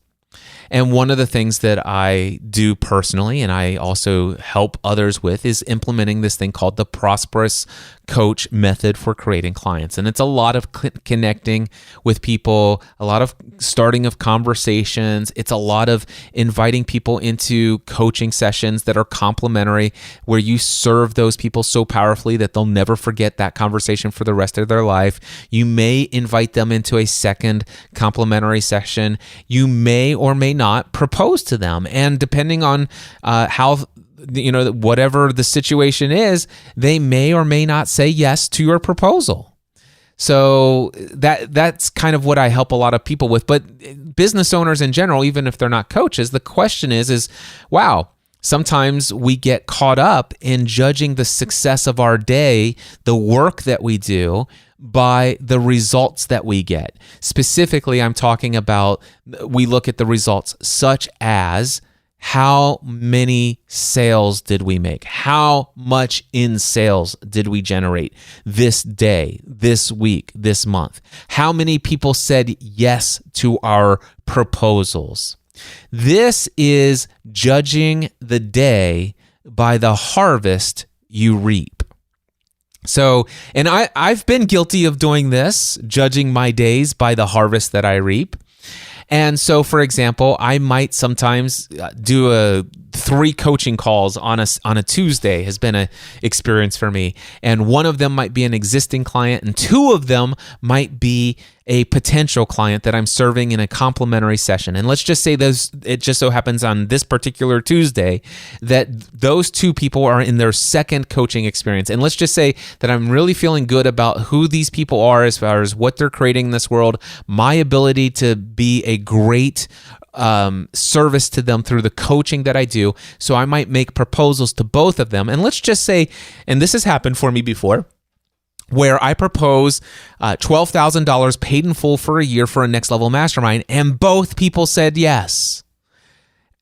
And one of the things that I do personally, and I also help others with, is implementing this thing called the Prosperous Coach method for creating clients. And it's a lot of connecting with people, a lot of starting of conversations. It's a lot of inviting people into coaching sessions that are complimentary, where you serve those people so powerfully that they'll never forget that conversation for the rest of their life. You may invite them into a second complimentary session. You may or may not propose to them. And depending on how, whatever the situation is, they may or may not say yes to your proposal. So that's kind of what I help a lot of people with. But business owners in general, even if they're not coaches, the question is, wow, sometimes we get caught up in judging the success of our day, the work that we do, by the results that we get. Specifically, I'm talking about, we look at the results such as, how many sales did we make? How much in sales did we generate this day, this week, this month? How many people said yes to our proposals? This is judging the day by the harvest you reap. So, and I've been guilty of doing this, judging my days by the harvest that I reap. And so, for example, I might sometimes do 3 coaching calls on a Tuesday has been an experience for me. And one of them might be an existing client, and 2 of them might be a potential client that I'm serving in a complimentary session. And let's just say it just so happens on this particular Tuesday that those 2 people are in their second coaching experience. And let's just say that I'm really feeling good about who these people are as far as what they're creating in this world, my ability to be a great service to them through the coaching that I do. So I might make proposals to both of them. And let's just say, and this has happened for me before, where I propose $12,000 paid in full for a year for a next level mastermind, and both people said yes.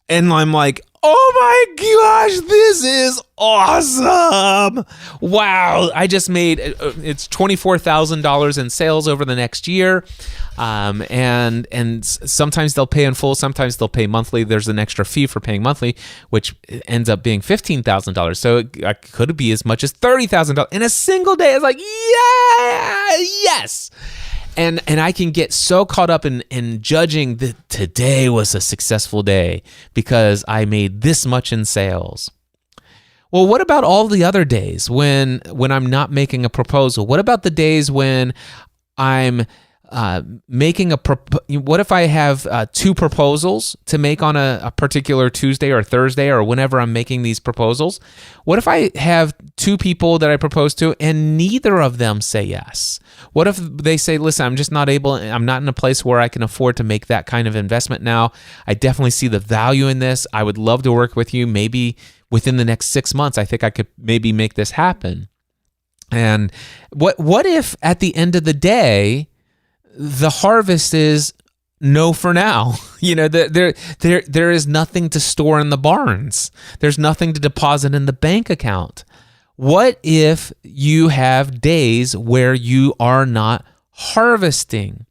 And I'm like, oh my gosh, this is awesome. Wow. I just made, it's $24,000 in sales over the next year. And sometimes they'll pay in full, sometimes they'll pay monthly. There's an extra fee for paying monthly, which ends up being $15,000. So it could be as much as $30,000 in a single day. It's like, yeah, yes. And I can get so caught up in judging that today was a successful day because I made this much in sales. Well, what about all the other days when I'm not making a proposal? What about the days when I'm making what if I have 2 proposals to make on a particular Tuesday or Thursday or whenever I'm making these proposals? What if I have 2 people that I propose to and neither of them say yes? What if they say, listen, I'm not in a place where I can afford to make that kind of investment now. I definitely see the value in this. I would love to work with you. Maybe within the next 6 months, I think I could maybe make this happen. And what if at the end of the day, the harvest is no for now? There is nothing to store in the barns. There's nothing to deposit in the bank account. What if you have days where you are not harvesting?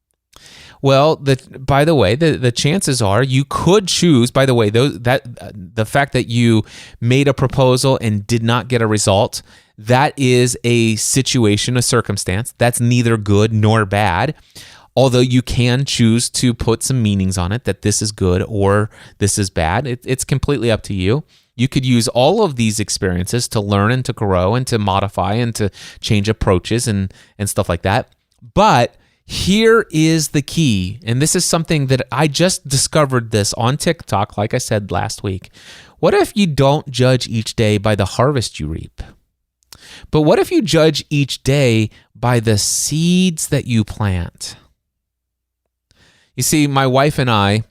Well, by the way, the chances are you could choose. By the way, the fact that you made a proposal and did not get a result, that is a situation, a circumstance that's neither good nor bad. Although you can choose to put some meanings on it, that this is good or this is bad. It's completely up to you. You could use all of these experiences to learn and to grow and to modify and to change approaches and stuff like that. But here is the key, and this is something that I just discovered this on TikTok, like I said last week. What if you don't judge each day by the harvest you reap? But what if you judge each day by the seeds that you plant? You see, my wife and I,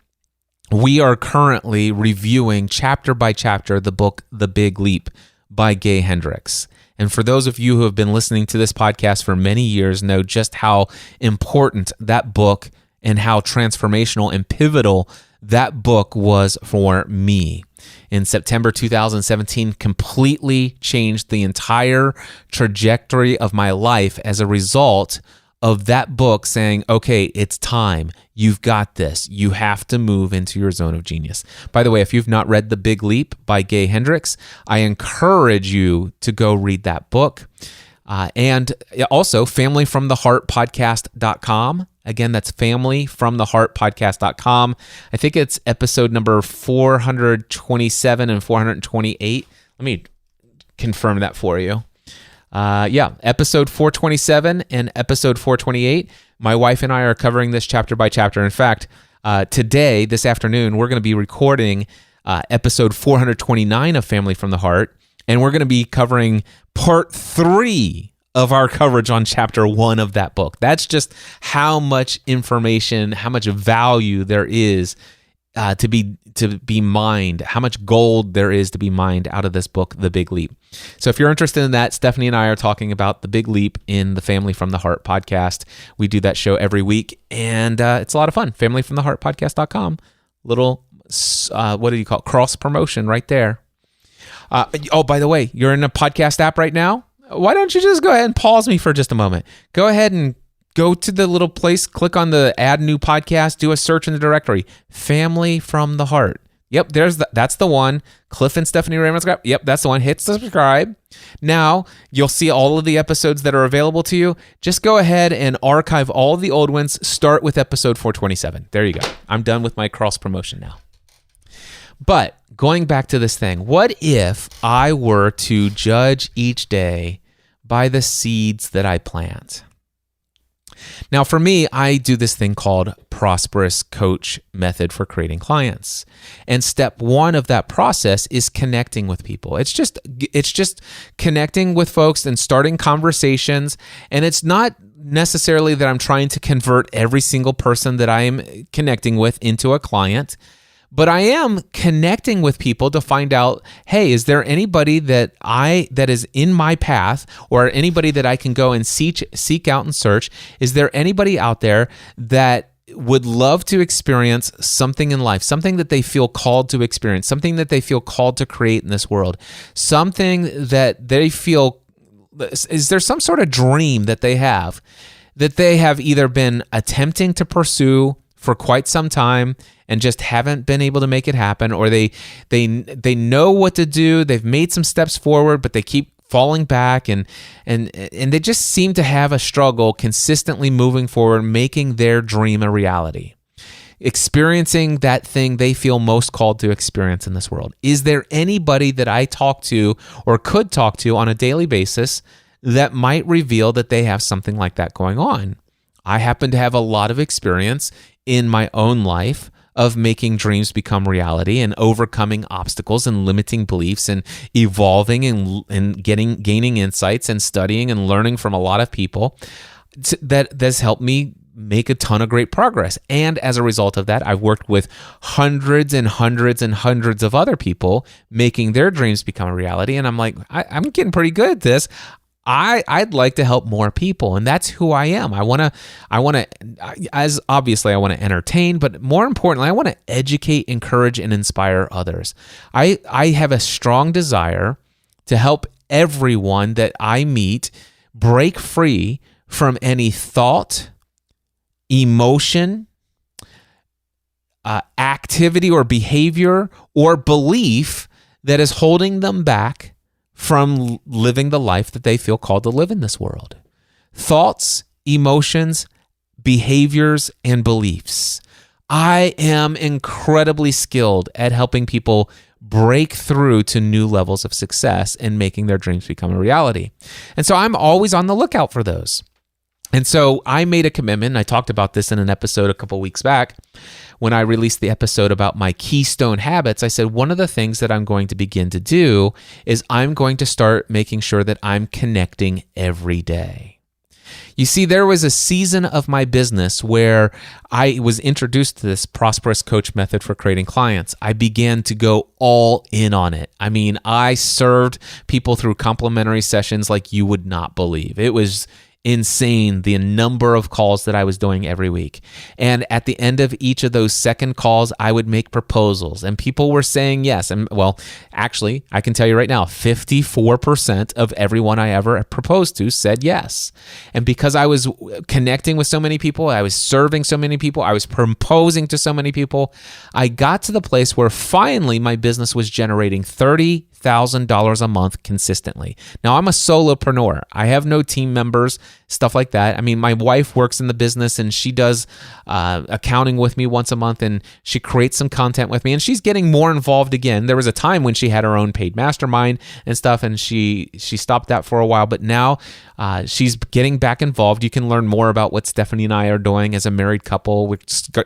we are currently reviewing chapter by chapter the book The Big Leap by Gay Hendricks. And for those of you who have been listening to this podcast for many years know just how important that book and how transformational and pivotal that book was for me. In September 2017, completely changed the entire trajectory of my life as a result of that book saying, okay, it's time. You've got this. You have to move into your zone of genius. By the way, if you've not read The Big Leap by Gay Hendricks, I encourage you to go read that book. And also familyfromtheheartpodcast.com. Again, that's familyfromtheheartpodcast.com. I think it's episode number 427 and 428. Let me confirm that for you. Episode 427 and episode 428. My wife and I are covering this chapter by chapter. In fact, today, this afternoon, we're going to be recording episode 429 of Family from the Heart, and we're going to be covering part 3 of our coverage on chapter 1 of that book. That's just how much information, how much value there is to be mined, how much gold there is to be mined out of this book, The Big Leap. So if you're interested in that, Stephanie and I are talking about The Big Leap in the Family from the Heart podcast. We do that show every week, and it's a lot of fun. Familyfromtheheartpodcast.com. Little, what do you call it? Cross promotion right there. By the way, you're in a podcast app right now. Why don't you just go ahead and pause me for just a moment? Go ahead and go to the little place, click on the add new podcast, do a search in the directory, Family from the Heart. Yep, that's the one. Cliff and Stephanie Raymond's. Yep, that's the one. Hit subscribe. Now, you'll see all of the episodes that are available to you. Just go ahead and archive all of the old ones. Start with episode 427. There you go. I'm done with my cross promotion now. But going back to this thing, what if I were to judge each day by the seeds that I plant? Now, for me, I do this thing called Prosperous Coach Method for creating clients. And step 1 of that process is connecting with people. It's just connecting with folks and starting conversations. And it's not necessarily that I'm trying to convert every single person that I am connecting with into a client. But I am connecting with people to find out, hey, is there anybody that is in my path, or anybody that I can go and seek out and search? Is there anybody out there that would love to experience something in life, something that they feel called to experience, something that they feel called to create in this world, something that they feel, is there some sort of dream that they have either been attempting to pursue for quite some time and just haven't been able to make it happen, or they know what to do, they've made some steps forward, but they keep falling back, and they just seem to have a struggle consistently moving forward, making their dream a reality, experiencing that thing they feel most called to experience in this world. Is there anybody that I talk to or could talk to on a daily basis that might reveal that they have something like that going on? I happen to have a lot of experience in my own life of making dreams become reality and overcoming obstacles and limiting beliefs and evolving and gaining insights and studying and learning from a lot of people that's helped me make a ton of great progress. And as a result of that, I've worked with hundreds and hundreds and hundreds of other people making their dreams become a reality. And I'm like, I'm getting pretty good at this. I'd like to help more people, and that's who I am. I want to, as obviously I want to entertain, but more importantly, I want to educate, encourage, and inspire others. I have a strong desire to help everyone that I meet break free from any thought, emotion, activity or behavior or belief that is holding them back from living the life that they feel called to live in this world. Thoughts, emotions, behaviors, and beliefs. I am incredibly skilled at helping people break through to new levels of success and making their dreams become a reality. And so I'm always on the lookout for those. And so I made a commitment, and I talked about this in an episode a couple weeks back when I released the episode about my keystone habits. I said one of the things that I'm going to begin to do is I'm going to start making sure that I'm connecting every day. You see, there was a season of my business where I was introduced to this prosperous coach method for creating clients. I began to go all in on it. I mean, I served people through complimentary sessions like you would not believe. It was insane, the number of calls that I was doing every week. And at the end of each of those second calls, I would make proposals and people were saying yes. And well, actually, I can tell you right now, 54% of everyone I ever proposed to said yes. And because I was connecting with so many people, I was serving so many people, I was proposing to so many people, I got to the place where finally my business was generating $30,000 a month consistently. Now, I'm a solopreneur. I have no team members, stuff like that. I mean, my wife works in the business and she does accounting with me once a month and she creates some content with me and she's getting more involved again. There was a time when she had her own paid mastermind and stuff and she stopped that for a while, but now she's getting back involved. You can learn more about what Stephanie and I are doing as a married couple. We're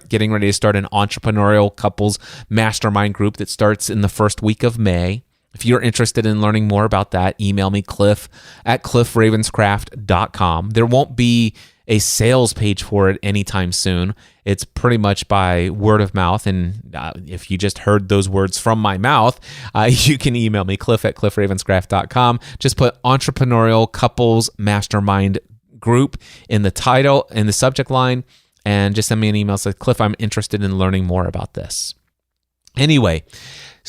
getting ready to start an entrepreneurial couples mastermind group that starts in the first week of May. If you're interested in learning more about that, email me, cliff@cliffravenscraft.com. There won't be a sales page for it anytime soon. It's pretty much by word of mouth. And if you just heard those words from my mouth, you can email me, cliff@cliffravenscraft.com. Just put Entrepreneurial Couples Mastermind Group in the title, in the subject line, and just send me an email. Say, Cliff, I'm interested in learning more about this. Anyway,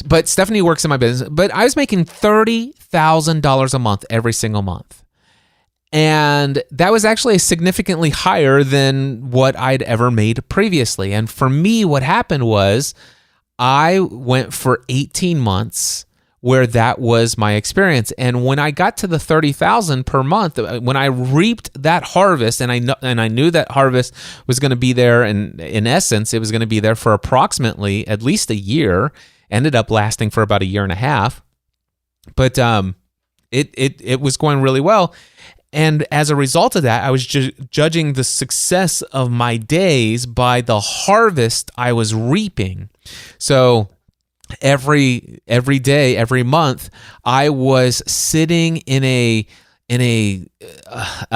but Stephanie works in my business, but I was making $30,000 a month every single month. And that was actually significantly higher than what I'd ever made previously. And for me, what happened was I went for 18 months where that was my experience. And when I got to the 30,000 per month, when I reaped that harvest, and I knew that harvest was going to be there, and in essence, it was going to be there for approximately at least a year. Ended up lasting for about a year and a half, but it was going really well. And as a result of that, I was judging the success of my days by the harvest I was reaping. So every day, every month, I was sitting in a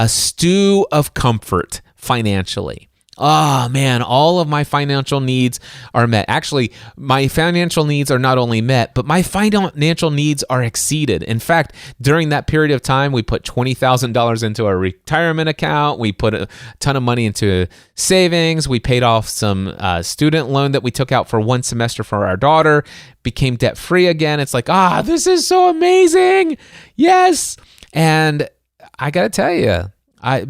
stew of comfort financially. Oh man, all of my financial needs are met. Actually, my financial needs are not only met, but my financial needs are exceeded. In fact, during that period of time, we put $20,000 into a retirement account. We put a ton of money into savings. We paid off some student loan that we took out for one semester for our daughter, became debt-free again. It's like, this is so amazing. Yes. And I got to tell you,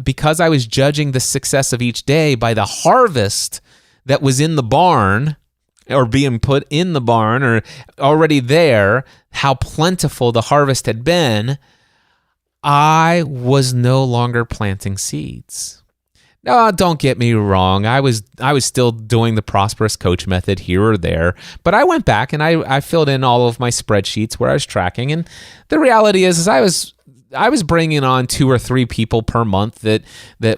because I was judging the success of each day by the harvest that was in the barn or being put in the barn or already there, how plentiful the harvest had been, I was no longer planting seeds. No, don't get me wrong. I was still doing the prosperous coach method here or there, but I went back and I filled in all of my spreadsheets where I was tracking. And the reality is I was bringing on 2 or 3 people per month that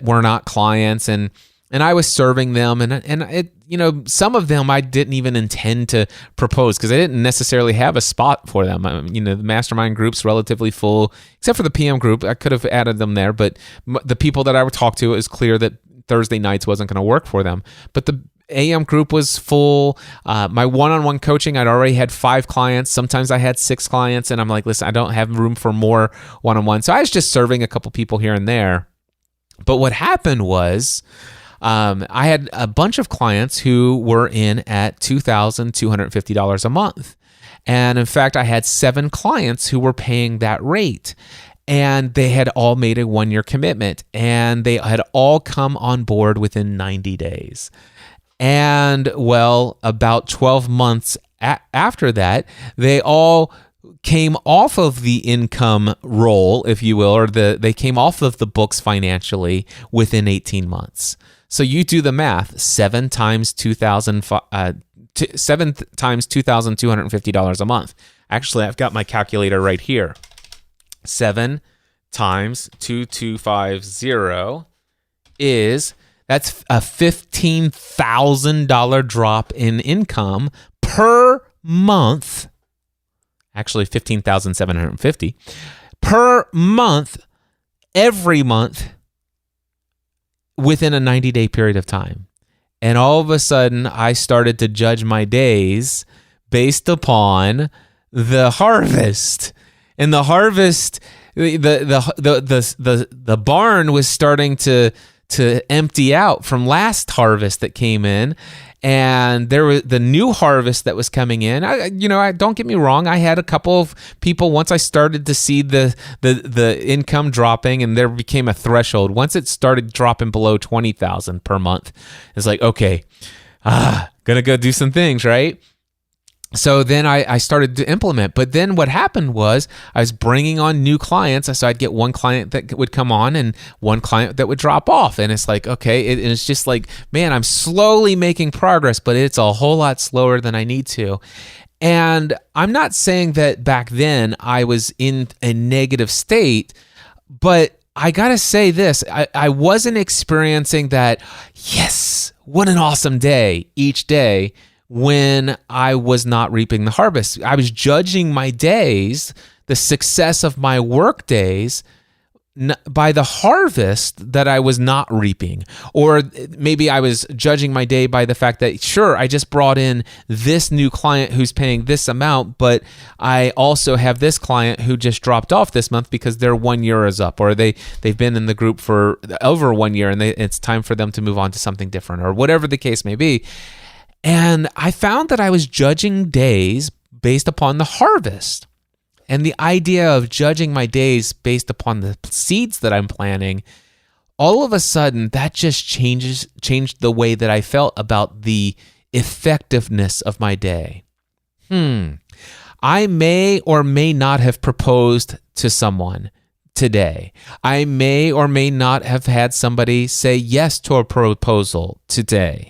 were not clients, and I was serving them, and it, some of them I didn't even intend to propose because I didn't necessarily have a spot for them. The mastermind group's relatively full, except for the PM group. I could have added them there, but the people that I would talk to, it was clear that Thursday nights wasn't going to work for them. But the AM group was full. My one-on-one coaching, I'd already had 5 clients. Sometimes I had 6 clients, and I'm like, listen, I don't have room for more one-on-one. So I was just serving a couple people here and there. But what happened was I had a bunch of clients who were in at $2,250 a month. And in fact, I had 7 clients who were paying that rate. And they had all made a 1-year commitment. And they had all come on board within 90 days. And well, about 12 months after that, they all came off of the income roll, if you will, or they came off of the books financially within 18 months. So you do the math, 7 times $2,250 a month. Actually, I've got my calculator right here. 7 times 2250 that's a $15,000 drop in income per month. Actually, $15,750 per month, every month, within a 90-day period of time. And all of a sudden, I started to judge my days based upon the harvest. And the harvest, the barn was starting to empty out from last harvest that came in, and there was the new harvest that was coming in. I don't get me wrong, I had a couple of people, once I started to see the income dropping, and there became a threshold. Once it started dropping below $20,000 per month, it's like, okay, gonna go do some things, right? So then I started to implement. But then what happened was I was bringing on new clients. So I'd get one client that would come on and one client that would drop off. And it's like, okay, it's just like, man, I'm slowly making progress, but it's a whole lot slower than I need to. And I'm not saying that back then I was in a negative state, but I got to say this, I wasn't experiencing that, yes, what an awesome day each day, when I was not reaping the harvest. I was judging my days, the success of my work days, by the harvest that I was not reaping. Or maybe I was judging my day by the fact that, sure, I just brought in this new client who's paying this amount, but I also have this client who just dropped off this month because their 1 year is up, or they've been in the group for over 1 year and it's time for them to move on to something different, or whatever the case may be. And I found that I was judging days based upon the harvest. And the idea of judging my days based upon the seeds that I'm planting, all of a sudden, that just changed the way that I felt about the effectiveness of my day. I may or may not have proposed to someone today. I may or may not have had somebody say yes to a proposal today.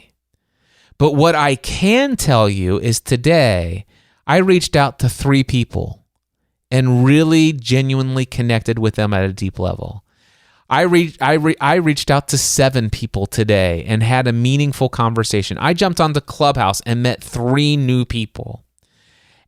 But what I can tell you is today, I reached out to 3 people and really genuinely connected with them at a deep level. I reached out to 7 people today and had a meaningful conversation. I jumped onto Clubhouse and met 3 new people.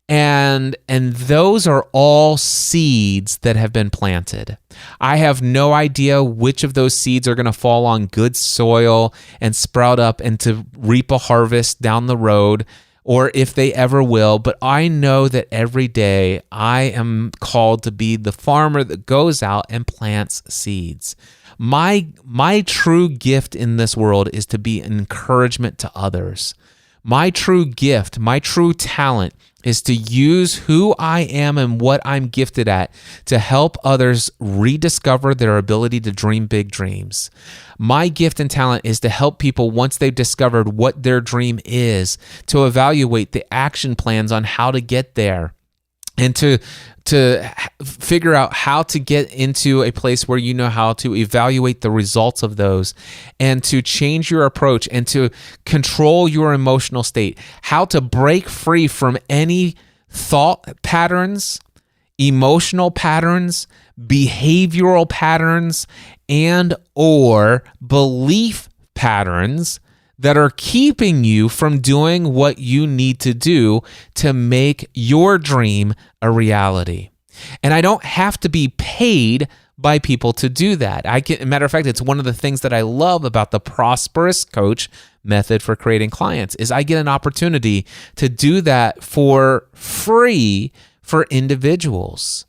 And those are all seeds that have been planted. I have no idea which of those seeds are going to fall on good soil and sprout up and to reap a harvest down the road, or if they ever will. But I know that every day I am called to be the farmer that goes out and plants seeds. My true gift in this world is to be an encouragement to others. My true gift, my true talent is to use who I am and what I'm gifted at to help others rediscover their ability to dream big dreams. My gift and talent is to help people, once they've discovered what their dream is, to evaluate the action plans on how to get there, and to figure out how to get into a place where you know how to evaluate the results of those, and to change your approach and to control your emotional state, how to break free from any thought patterns, emotional patterns, behavioral patterns, and or belief patterns that are keeping you from doing what you need to do to make your dream a reality. And I don't have to be paid by people to do that. Matter of fact, it's one of the things that I love about the Prosperous Coach method for creating clients is I get an opportunity to do that for free for individuals.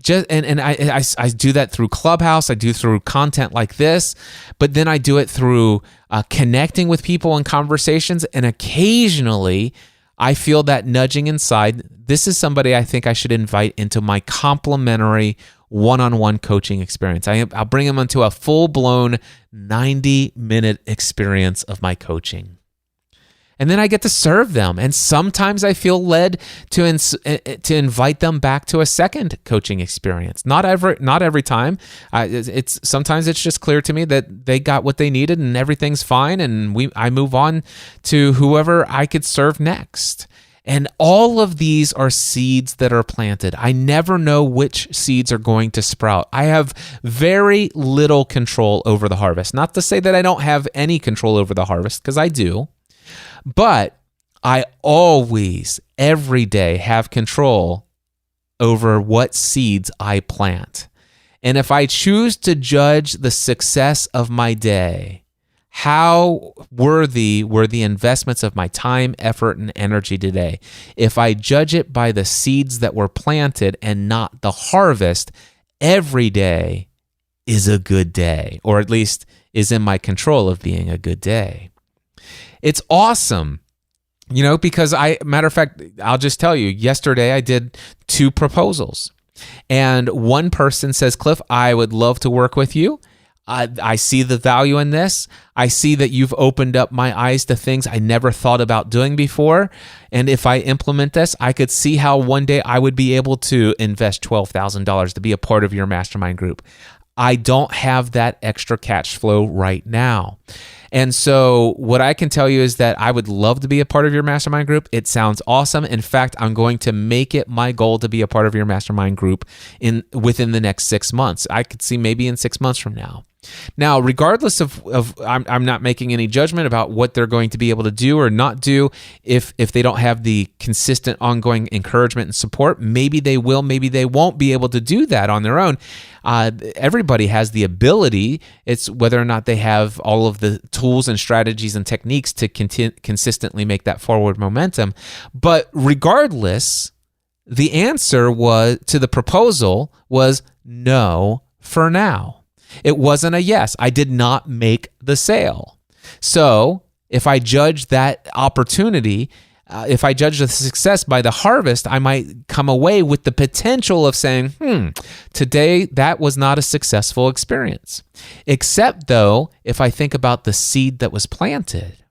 I do that through Clubhouse. I do through content like this, but then I do it through connecting with people in conversations. And occasionally I feel that nudging inside. This is somebody I think I should invite into my complimentary one-on-one coaching experience. I'll bring them into a full-blown 90-minute experience of my coaching. And then I get to serve them. And sometimes I feel led to invite them back to a second coaching experience. Not every time. Sometimes it's just clear to me that they got what they needed and everything's fine, and I move on to whoever I could serve next. And all of these are seeds that are planted. I never know which seeds are going to sprout. I have very little control over the harvest. Not to say that I don't have any control over the harvest, because I do. But I always, every day, have control over what seeds I plant. And if I choose to judge the success of my day, how worthy were the investments of my time, effort, and energy today? If I judge it by the seeds that were planted and not the harvest, every day is a good day, or at least is in my control of being a good day. It's awesome, because matter of fact, I'll just tell you, yesterday I did 2 proposals, and one person says, Cliff, I would love to work with you. I see the value in this. I see that you've opened up my eyes to things I never thought about doing before. And if I implement this, I could see how one day I would be able to invest $12,000 to be a part of your mastermind group. I don't have that extra cash flow right now. And so what I can tell you is that I would love to be a part of your mastermind group. It sounds awesome. In fact, I'm going to make it my goal to be a part of your mastermind group within the next 6 months. I could see maybe in 6 months from now. Now, regardless of I'm not making any judgment about what they're going to be able to do or not do if they don't have the consistent ongoing encouragement and support. Maybe they will, maybe they won't be able to do that on their own. Everybody has the ability. It's whether or not they have all of the tools and strategies and techniques to consistently make that forward momentum. But regardless, the answer to the proposal was no for now. It wasn't a yes. I did not make the sale. So if I judge that opportunity, if I judge the success by the harvest, I might come away with the potential of saying, today that was not a successful experience. Except though, if I think about the seed that was planted,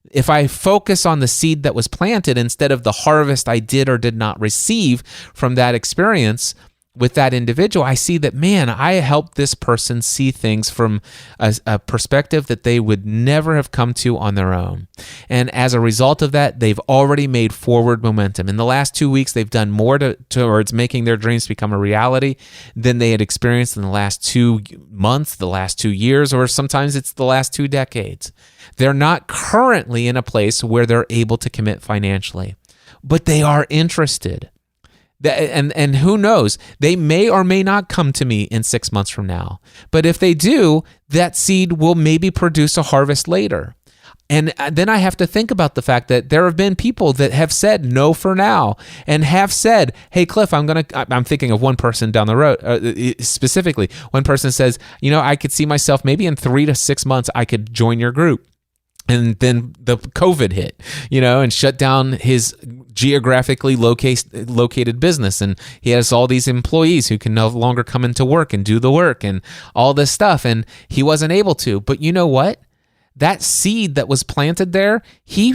if I focus on the seed that was planted instead of the harvest I did or did not receive from that experience, with that individual, I see that, man, I helped this person see things from a perspective that they would never have come to on their own. And as a result of that, they've already made forward momentum. In the last 2 weeks, they've done more towards making their dreams become a reality than they had experienced in the last 2 months, the last 2 years, or sometimes it's the last 2 decades. They're not currently in a place where they're able to commit financially, but they are interested. And who knows, they may or may not come to me in 6 months from now. But if they do, that seed will maybe produce a harvest later. And then I have to think about the fact that there have been people that have said no for now and have said, hey, Cliff, I'm thinking of one person down the road, specifically. One person says, I could see myself maybe in 3 to 6 months, I could join your group. And then the COVID hit, and shut down his geographically located business. And he has all these employees who can no longer come into work and do the work and all this stuff. And he wasn't able to. But you know what? That seed that was planted there, he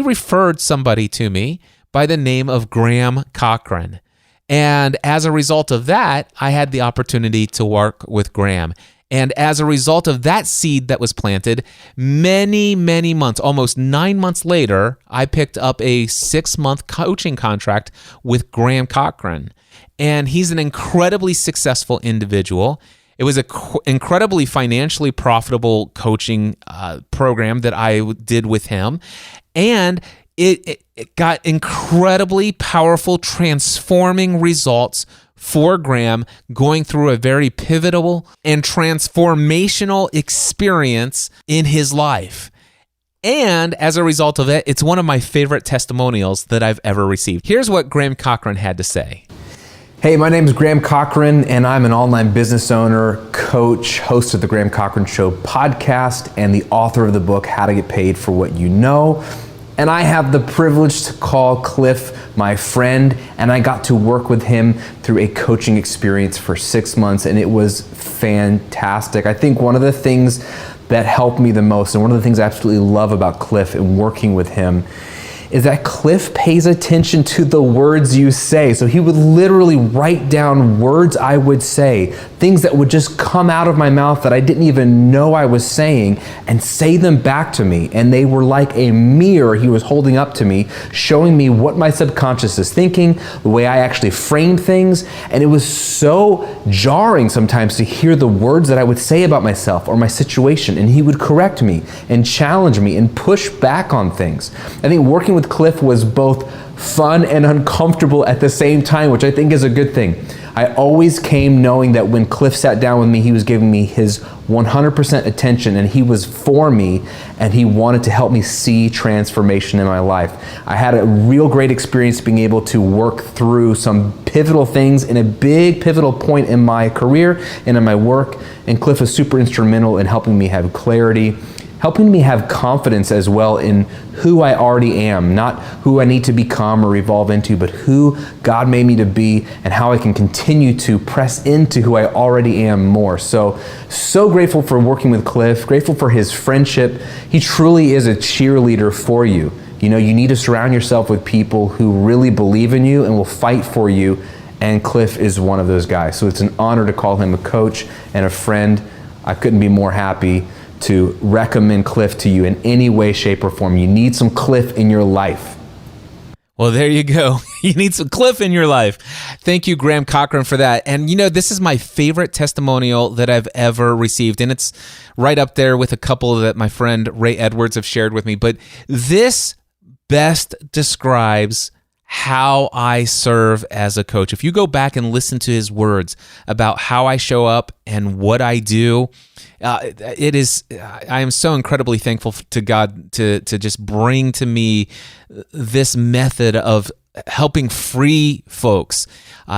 referred somebody to me by the name of Graham Cochran. And as a result of that, I had the opportunity to work with Graham. And as a result of that seed that was planted, many, many months, almost 9 months later, I picked up a 6-month coaching contract with Graham Cochran. And he's an incredibly successful individual. It was an incredibly financially profitable coaching program that I did with him. And it got incredibly powerful, transforming results for Graham, going through a very pivotal and transformational experience in his life. And as a result of it, it's one of my favorite testimonials that I've ever received. Here's what Graham Cochran had to say. Hey, my name is Graham Cochran, and I'm an online business owner, coach, host of the Graham Cochran Show podcast, and the author of the book, How to Get Paid for What You Know. And I have the privilege to call Cliff my friend, and I got to work with him through a coaching experience for 6 months, and it was fantastic. I think one of the things that helped me the most, and one of the things I absolutely love about Cliff and working with him, is that Cliff pays attention to the words you say. So he would literally write down words I would say, things that would just come out of my mouth that I didn't even know I was saying, and say them back to me. And they were like a mirror he was holding up to me, showing me what my subconscious is thinking, the way I actually frame things. And it was so jarring sometimes to hear the words that I would say about myself or my situation. And he would correct me and challenge me and push back on things. I think working with Cliff was both fun and uncomfortable at the same time, which I think is a good thing. I always came knowing that when Cliff sat down with me, he was giving me his 100% attention, and he was for me, and he wanted to help me see transformation in my life. I had a real great experience being able to work through some pivotal things in a big pivotal point in my career and in my work, and Cliff was super instrumental in helping me have clarity, helping me have confidence as well in who I already am, not who I need to become or evolve into, but who God made me to be and how I can continue to press into who I already am more. So grateful for working with Cliff, grateful for his friendship. He truly is a cheerleader for you. You know, you need to surround yourself with people who really believe in you and will fight for you, and Cliff is one of those guys. So it's an honor to call him a coach and a friend. I couldn't be more happy to recommend Cliff to you in any way, shape, or form. You need some Cliff in your life. Well, there you go. You need some Cliff in your life. Thank you, Graham Cochran, for that. And you know, this is my favorite testimonial that I've ever received, and it's right up there with a couple that my friend Ray Edwards have shared with me. But this best describes how I serve as a coach. If you go back and listen to his words about how I show up and what I do, I am so incredibly thankful to God to just bring to me this method of helping free folks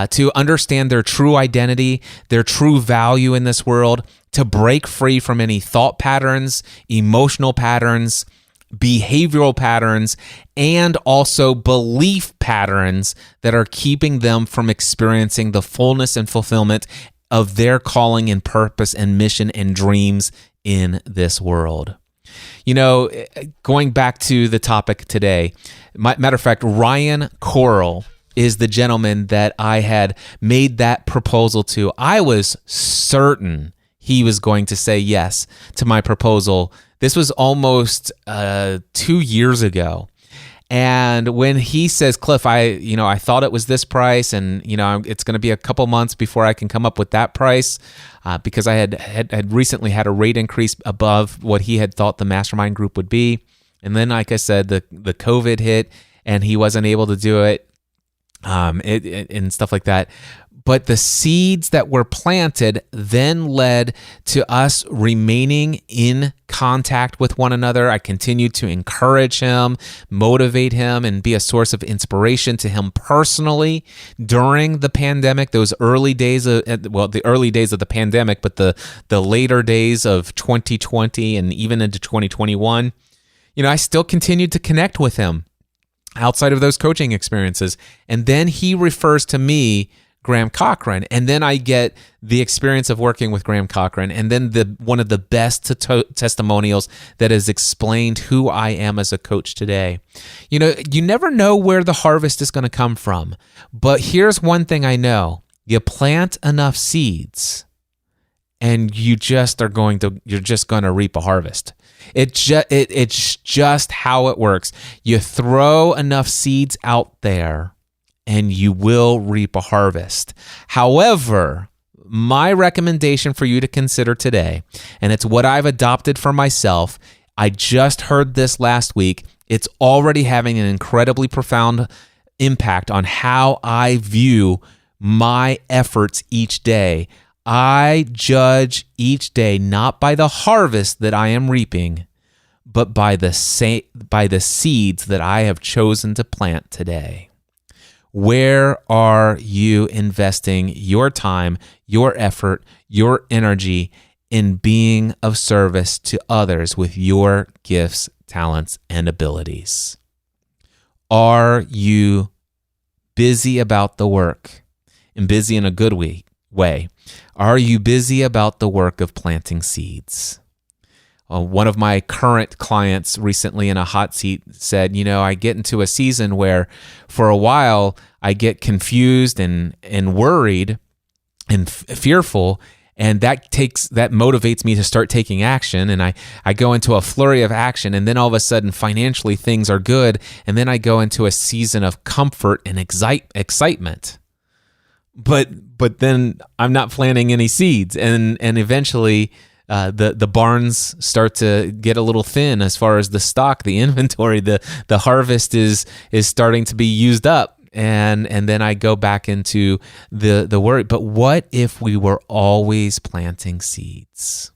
to understand their true identity, their true value in this world, to break free from any thought patterns, emotional patterns, behavioral patterns, and also belief patterns that are keeping them from experiencing the fullness and fulfillment of their calling and purpose and mission and dreams in this world. You know, going back to the topic today, matter of fact, Ryan Coral is the gentleman that I had made that proposal to. I was certain he was going to say yes to my proposal. This was almost 2 years ago. And when he says, Cliff, I thought it was this price, and it's going to be a couple months before I can come up with that price, because I had recently had a rate increase above what he had thought the mastermind group would be. And then, like I said, the COVID hit, and he wasn't able to do it, and stuff like that. But the seeds that were planted then led to us remaining in contact with one another. I continued to encourage him, motivate him, and be a source of inspiration to him personally during the pandemic, those early days of, the early days of the pandemic, but the later days of 2020 and even into 2021. I still continued to connect with him outside of those coaching experiences. And then he refers to me, Graham Cochran, and then I get the experience of working with Graham Cochran, and then one of the best testimonials that has explained who I am as a coach today. You never know where the harvest is going to come from, but here's one thing I know: you plant enough seeds, and you're just going to reap a harvest. It's just how it works. You throw enough seeds out there, and you will reap a harvest. However, my recommendation for you to consider today, and it's what I've adopted for myself, I just heard this last week, it's already having an incredibly profound impact on how I view my efforts each day. I judge each day not by the harvest that I am reaping, but by the seeds that I have chosen to plant today. Where are you investing your time, your effort, your energy in being of service to others with your gifts, talents, and abilities? Are you busy about the work, and busy in a good way? Are you busy about the work of planting seeds? One of my current clients recently in a hot seat said, I get into a season where for a while I get confused and worried and fearful, and that motivates me to start taking action, and I go into a flurry of action, and then all of a sudden financially things are good, and then I go into a season of comfort and excitement. But then I'm not planting any seeds, and eventually the barns start to get a little thin as far as the stock, the inventory, the harvest is starting to be used up, and then I go back into the worry. But what if we were always planting seeds?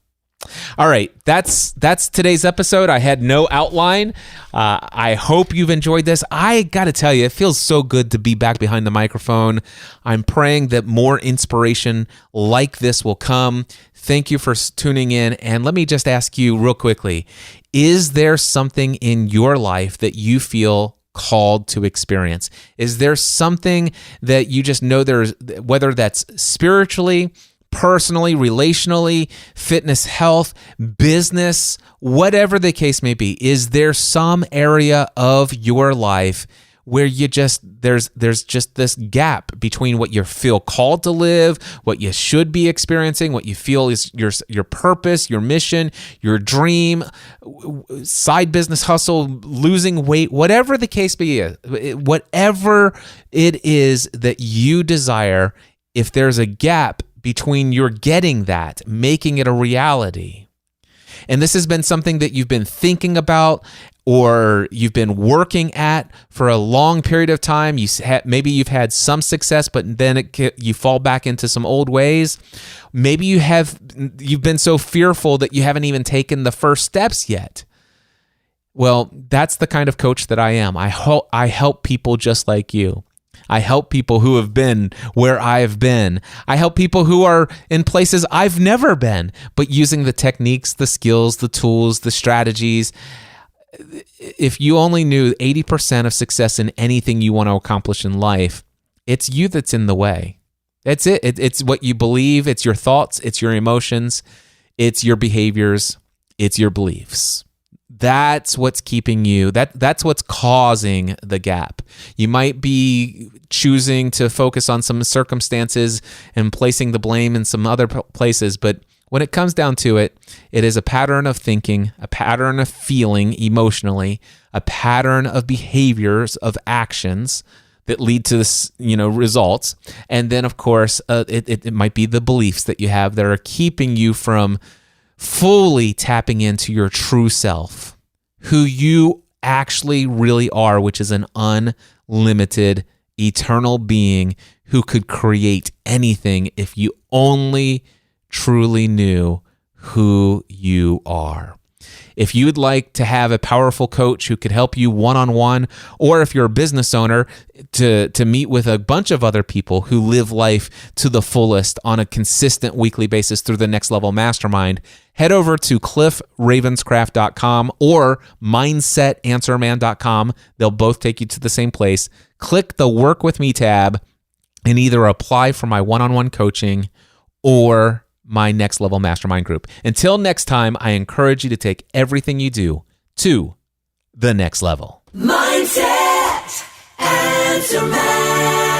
All right, that's today's episode. I had no outline. I hope you've enjoyed this. I got to tell you, it feels so good to be back behind the microphone. I'm praying that more inspiration like this will come. Thank you for tuning in. And let me just ask you real quickly, is there something in your life that you feel called to experience? Is there something that you just know there's, whether that's spiritually, personally, relationally, fitness, health, business, whatever the case may be, is there some area of your life where you just there's just this gap between what you feel called to live, what you should be experiencing, what you feel is your purpose, your mission, your dream, side business hustle, losing weight, whatever the case be, whatever it is that you desire, if there's a gap between your getting that, making it a reality. And this has been something that you've been thinking about or you've been working at for a long period of time. Maybe you've had some success, but then you fall back into some old ways. Maybe you've been so fearful that you haven't even taken the first steps yet. Well, that's the kind of coach that I am. I help people just like you. I help people who have been where I've been. I help people who are in places I've never been, but using the techniques, the skills, the tools, the strategies. If you only knew 80% of success in anything you want to accomplish in life, it's you that's in the way. That's it. It's what you believe. It's your thoughts. It's your emotions. It's your behaviors. It's your beliefs. That's what's keeping you, that's what's causing the gap. You might be choosing to focus on some circumstances and placing the blame in some other places, but when it comes down to it, it is a pattern of thinking, a pattern of feeling emotionally, a pattern of behaviors, of actions that lead to this, results. And then, of course, it might be the beliefs that you have that are keeping you from fully tapping into your true self, who you actually really are, which is an unlimited, eternal being who could create anything if you only truly knew who you are. If you would like to have a powerful coach who could help you one-on-one, or if you're a business owner, to meet with a bunch of other people who live life to the fullest on a consistent weekly basis through the Next Level Mastermind, head over to cliffravenscraft.com or mindsetanswerman.com. They'll both take you to the same place. Click the Work With Me tab and either apply for my one-on-one coaching or my Next Level Mastermind group. Until next time, I encourage you to take everything you do to the next level. Mindset Answer Man.